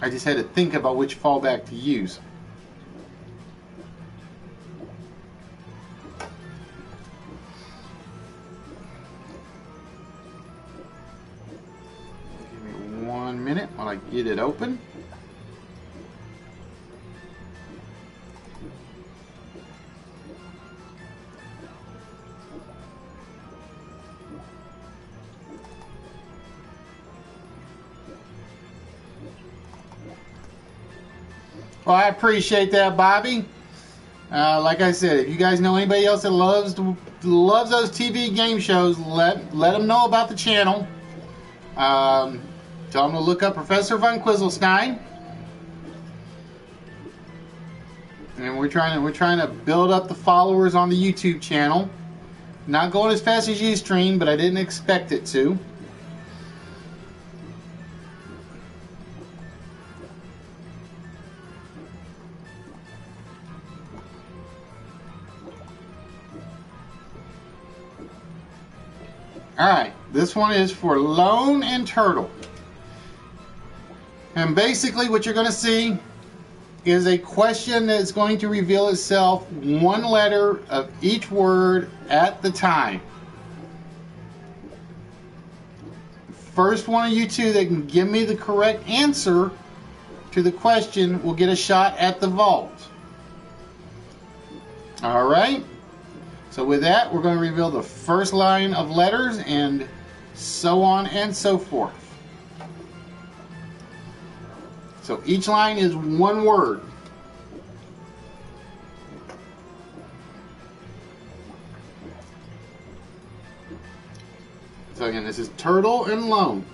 I just had to think about which fallback to use. Give me 1 minute while I get it open. Well, I appreciate that, Bobby. Like I said, if you guys know anybody else that loves those TV game shows, let them know about the channel. Tell them to look up Professor Von Quizzlestein. And we're trying to build up the followers on the YouTube channel. Not going as fast as Ustream, but I didn't expect it to. Alright, this one is for Lone and Turtle. And basically what you're going to see is a question that's going to reveal itself one letter of each word at the time. First one of you two that can give me the correct answer to the question will get a shot at the vault. Alright? So with that, we're going to reveal the first line of letters and so on and so forth. So each line is one word. So again, this is Turtle and Lone.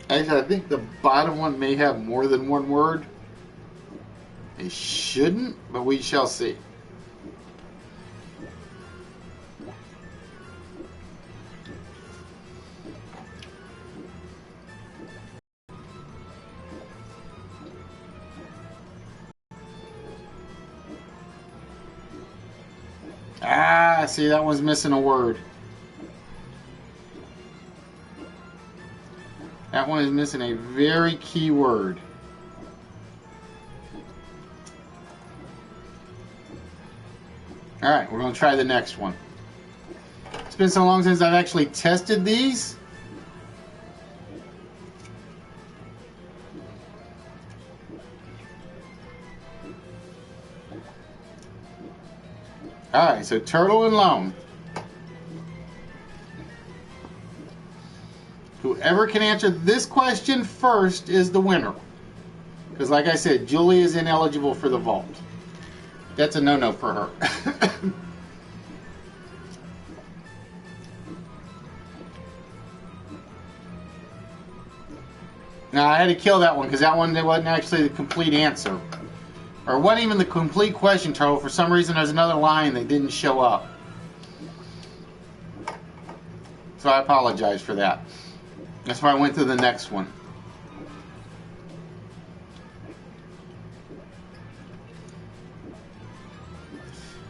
Actually, I think the bottom one may have more than one word. It shouldn't, but we shall see. Ah, see, that one's missing a word. That one is missing a very key word. Alright, we're going to try the next one. It's been so long since I've actually tested these. Alright, so Turtle and Lone. Whoever can answer this question first is the winner. Because like I said, Julie is ineligible for the vault. That's a no-no for her. Now I had to kill that one because that one wasn't actually the complete answer. Or it wasn't even the complete question, Turtle. For some reason there's another line that didn't show up. So I apologize for that. That's why I went to the next one.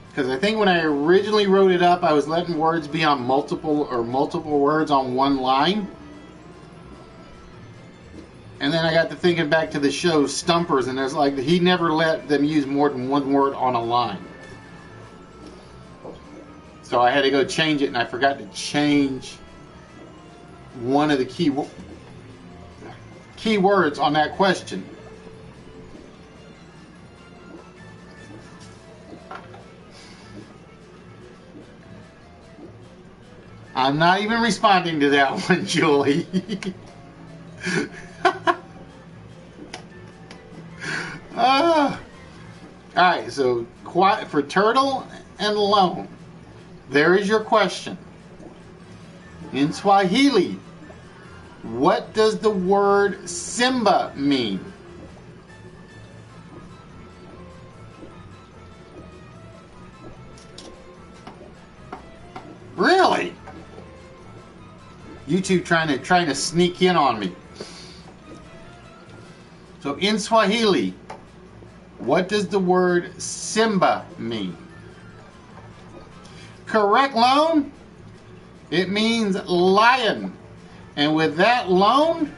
Because I think when I originally wrote it up, I was letting words be on multiple words on one line. then I got to thinking back to the show Stumpers, and there's like he never let them use more than one word on a line. So I had to go change it, and I forgot to change one of the key words on that question. I'm not even responding to that one, Julie. Alright, so for turtle and loan, there is your question. In Swahili, what does the word Simba mean? Really? You two trying to sneak in on me. So in Swahili, what does the word Simba mean? Correct, Lone. It means lion. And with that, Lone,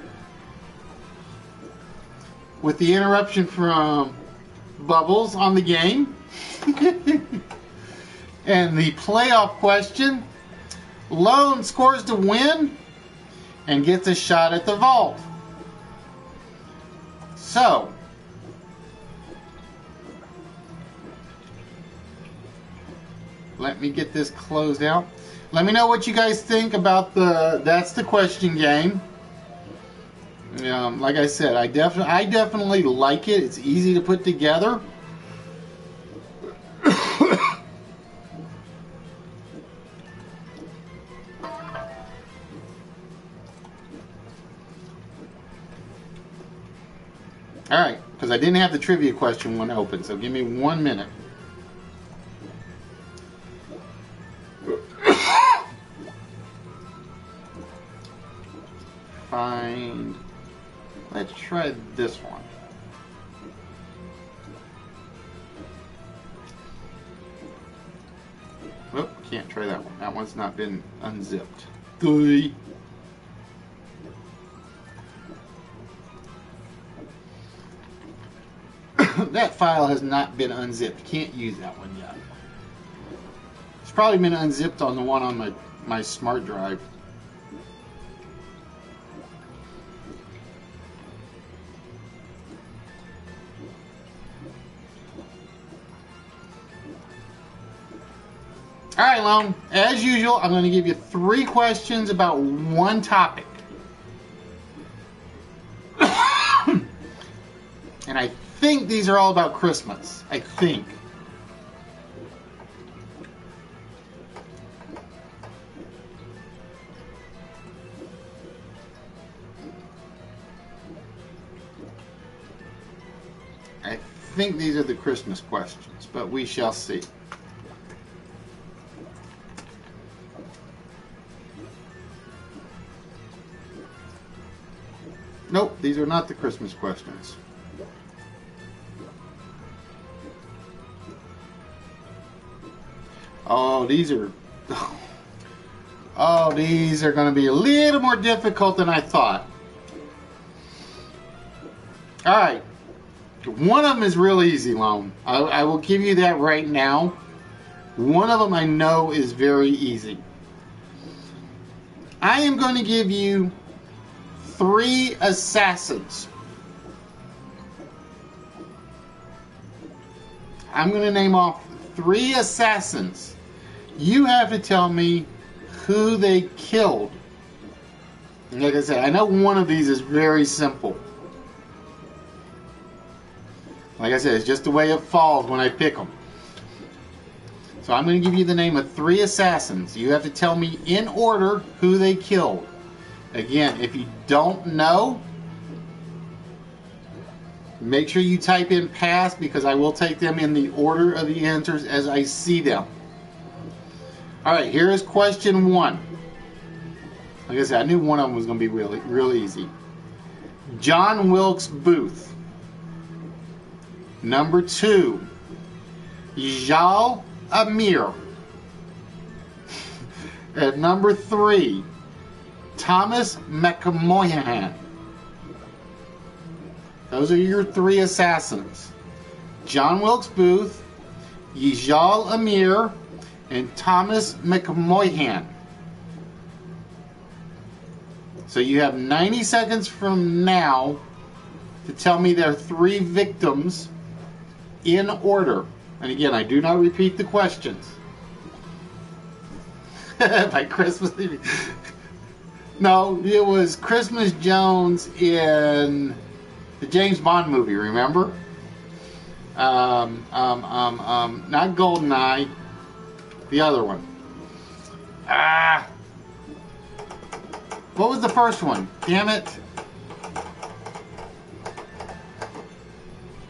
with the interruption from Bubbles on the game, and the playoff question, Lone scores to win and gets a shot at the vault. So, let me get this closed out. Let me know what you guys think about that's the question game. Like I said, I definitely like it. It's easy to put together. Alright, because I didn't have the trivia question one open, so give me 1 minute. Let's try this one. Whoop, can't try that one. That one's not been unzipped. Good. That file has not been unzipped. Can't use that one yet. It's probably been unzipped on the one on my smart drive. Alright, Lone. As usual, I'm going to give you 3 questions about one topic. And I think these are all about Christmas. I think. I think these are the Christmas questions, but we shall see. Nope, these are not the Christmas questions. Oh, these are going to be a little more difficult than I thought. All right. One of them is real easy, Lone. I will give you that right now. One of them I know is very easy. I am going to give you 3 assassins. I'm going to name off 3 assassins. You have to tell me who they killed. And like I said, I know one of these is very simple. Like I said, it's just the way it falls when I pick them. So I'm going to give you the name of 3 assassins. You have to tell me in order who they killed. Again, if you don't know, make sure you type in pass, because I will take them in the order of the answers as I see them. Alright, here is question 1. Like I said, I knew one of them was going to be real easy. John Wilkes Booth. Number 2, Jal Amir. At number 3, Thomas McMoynihan. Those are your three assassins. John Wilkes Booth, Yijal Amir, and Thomas McMoyhan. So you have 90 seconds from now to tell me their three victims in order. And again, I do not repeat the questions. By Christmas. No, it was Christmas Jones in the James Bond movie, remember? Not GoldenEye. The other one. What was the first one? Damn it.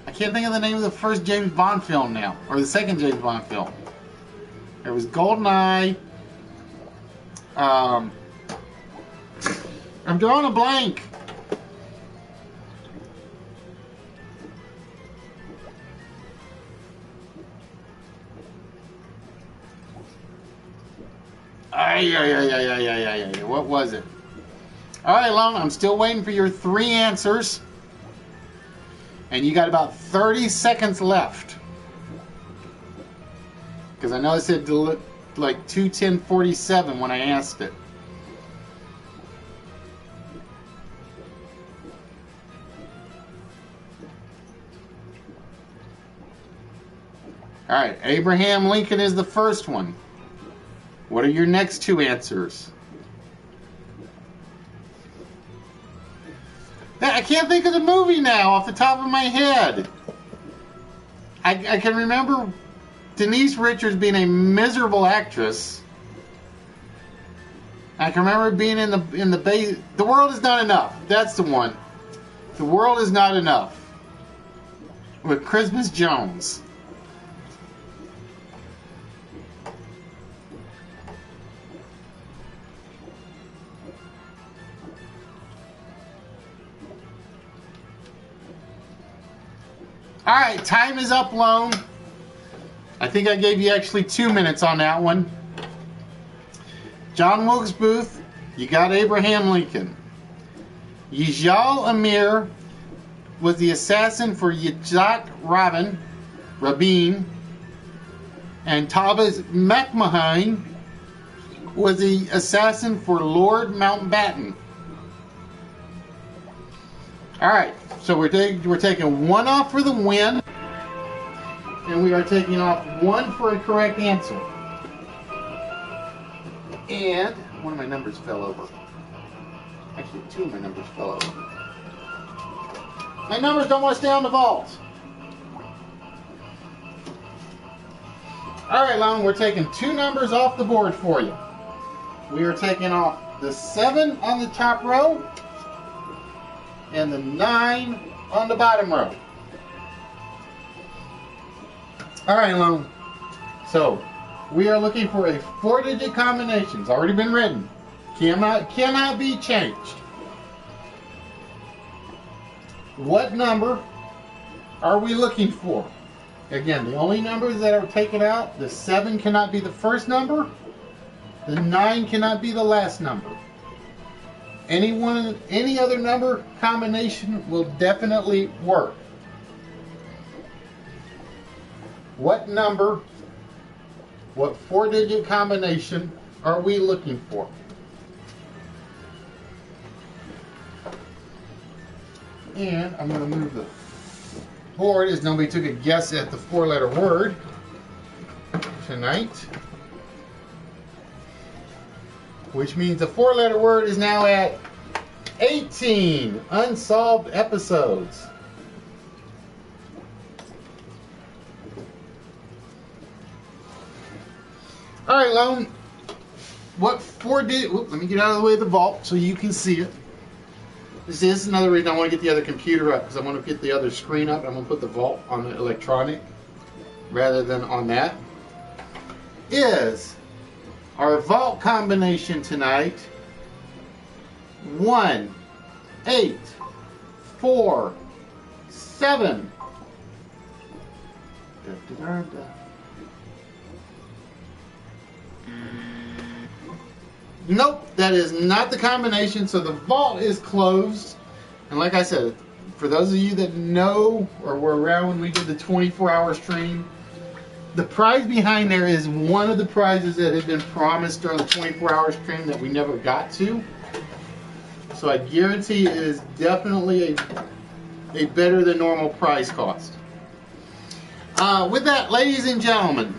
I can't think of the name of the first James Bond film now. Or the second James Bond film. There was GoldenEye. I'm drawing a blank. What was it? All right, Lone, I'm still waiting for your three answers. And you got about 30 seconds left. Because I know it said like 2:10:47 when I asked it. All right, Abraham Lincoln is the first one. What are your next two answers? I can't think of the movie now off the top of my head. I can remember Denise Richards being a miserable actress. I can remember being in the base. The World Is Not Enough. That's the one. The World Is Not Enough. With Christmas Jones. Alright, time is up, Lone. I think I gave you actually 2 minutes on that one. John Wilkes Booth, you got Abraham Lincoln. Yijal Amir was the assassin for Yitzhak Rabin, and Thomas McMahon was the assassin for Lord Mountbatten. Alright, so we're taking one off for the win, and we are taking off one for a correct answer. And one of my numbers fell over. Actually, two of my numbers fell over. My numbers don't want to stay on the vault. Alright, Lone, we're taking two numbers off the board for you. We are taking off the 7 on the top row and the 9 on the bottom row. Alright, Lone. So, we are looking for a 4-digit combination. It's already been written. Cannot be changed. What number are we looking for? Again, the only numbers that are taken out, the 7 cannot be the first number. The 9 cannot be the last number. Any other number combination will definitely work. What number, what 4-digit combination are we looking for? And I'm going to move the board as nobody took a guess at the 4-letter word tonight. Which means the 4-letter word is now at 18 unsolved episodes. Alright, Lone. What 4-digit... Let me get out of the way of the vault so you can see it. This is another reason I want to get the other computer up, because I want to get the other screen up. I'm going to put the vault on the electronic rather than on that. Is our vault combination tonight 1, 8, 4, 7. Nope, that is not the combination, so the vault is closed. And like I said, For those of you that know or were around when we did the 24-hour stream, the prize behind there is one of the prizes that had been promised during the 24-hour stream that we never got to. So I guarantee it is definitely a better than normal prize cost. With that, ladies and gentlemen,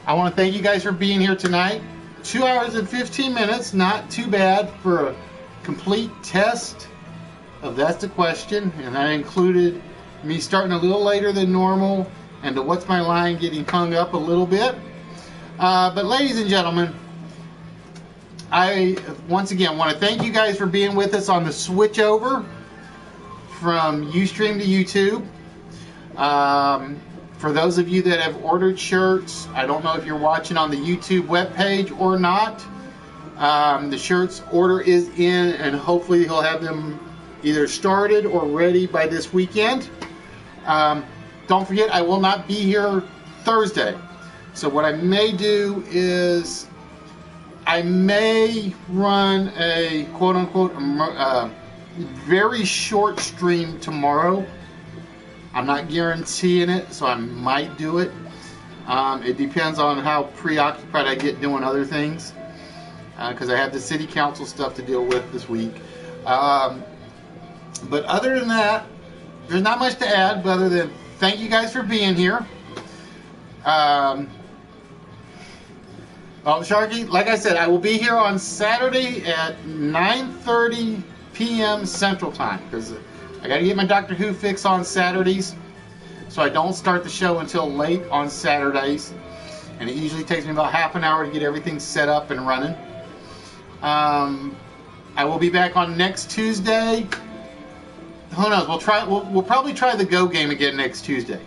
I want to thank you guys for being here tonight. 2 hours and 15 minutes, not too bad for a complete test of That's the Question. And that included me starting a little later than normal and the What's My Line getting hung up a little bit. But ladies and gentlemen, I once again want to thank you guys for being with us on the switch over from Ustream to YouTube. For those of you that have ordered shirts, I don't know if you're watching on the YouTube webpage or not. The shirts order is in, and hopefully he'll have them either started or ready by this weekend. Don't forget, I will not be here Thursday. So what I may do is I may run a quote-unquote very short stream tomorrow. I'm not guaranteeing it, so I might do it. It depends on how preoccupied I get doing other things, because I have the city council stuff to deal with this week. But other than that, there's not much to add other than thank you guys for being here. Sharky, like I said, I will be here on Saturday at 9:30 p.m. Central Time, because I got to get my Doctor Who fix on Saturdays, so I don't start the show until late on Saturdays, and it usually takes me about half an hour to get everything set up and running. I will be back on next Tuesday. Who knows? We'll probably try the Go game again next Tuesday.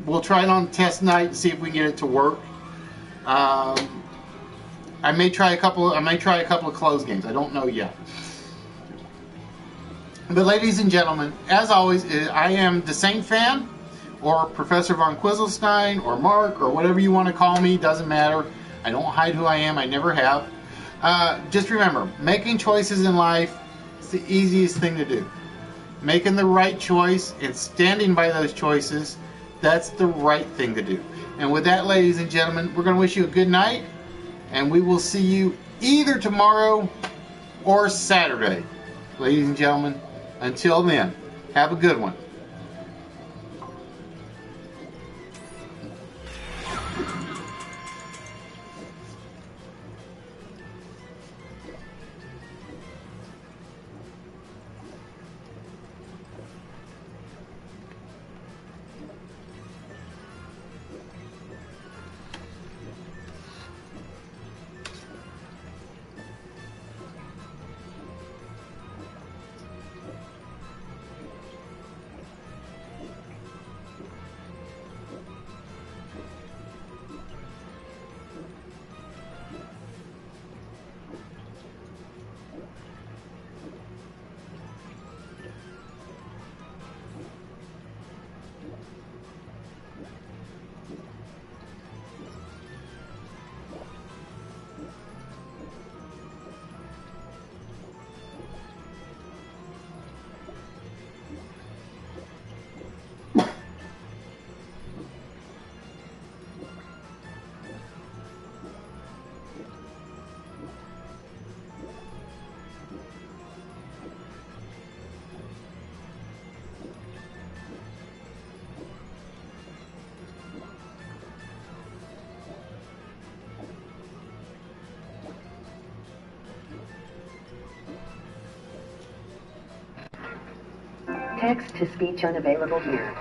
We'll try it on test night and see if we can get it to work. I may try a couple of closed games. I don't know yet. But ladies and gentlemen, as always, I am the Saint Fan, or Professor Von Quizzlestein, or Mark, or whatever you want to call me. Doesn't matter. I don't hide who I am. I never have. Just remember, making choices in life is the easiest thing to do. Making the right choice and standing by those choices, that's the right thing to do. And with that, ladies and gentlemen, we're going to wish you a good night, and we will see you either tomorrow or Saturday. Ladies and gentlemen, until then, have a good one. Text to speech unavailable here.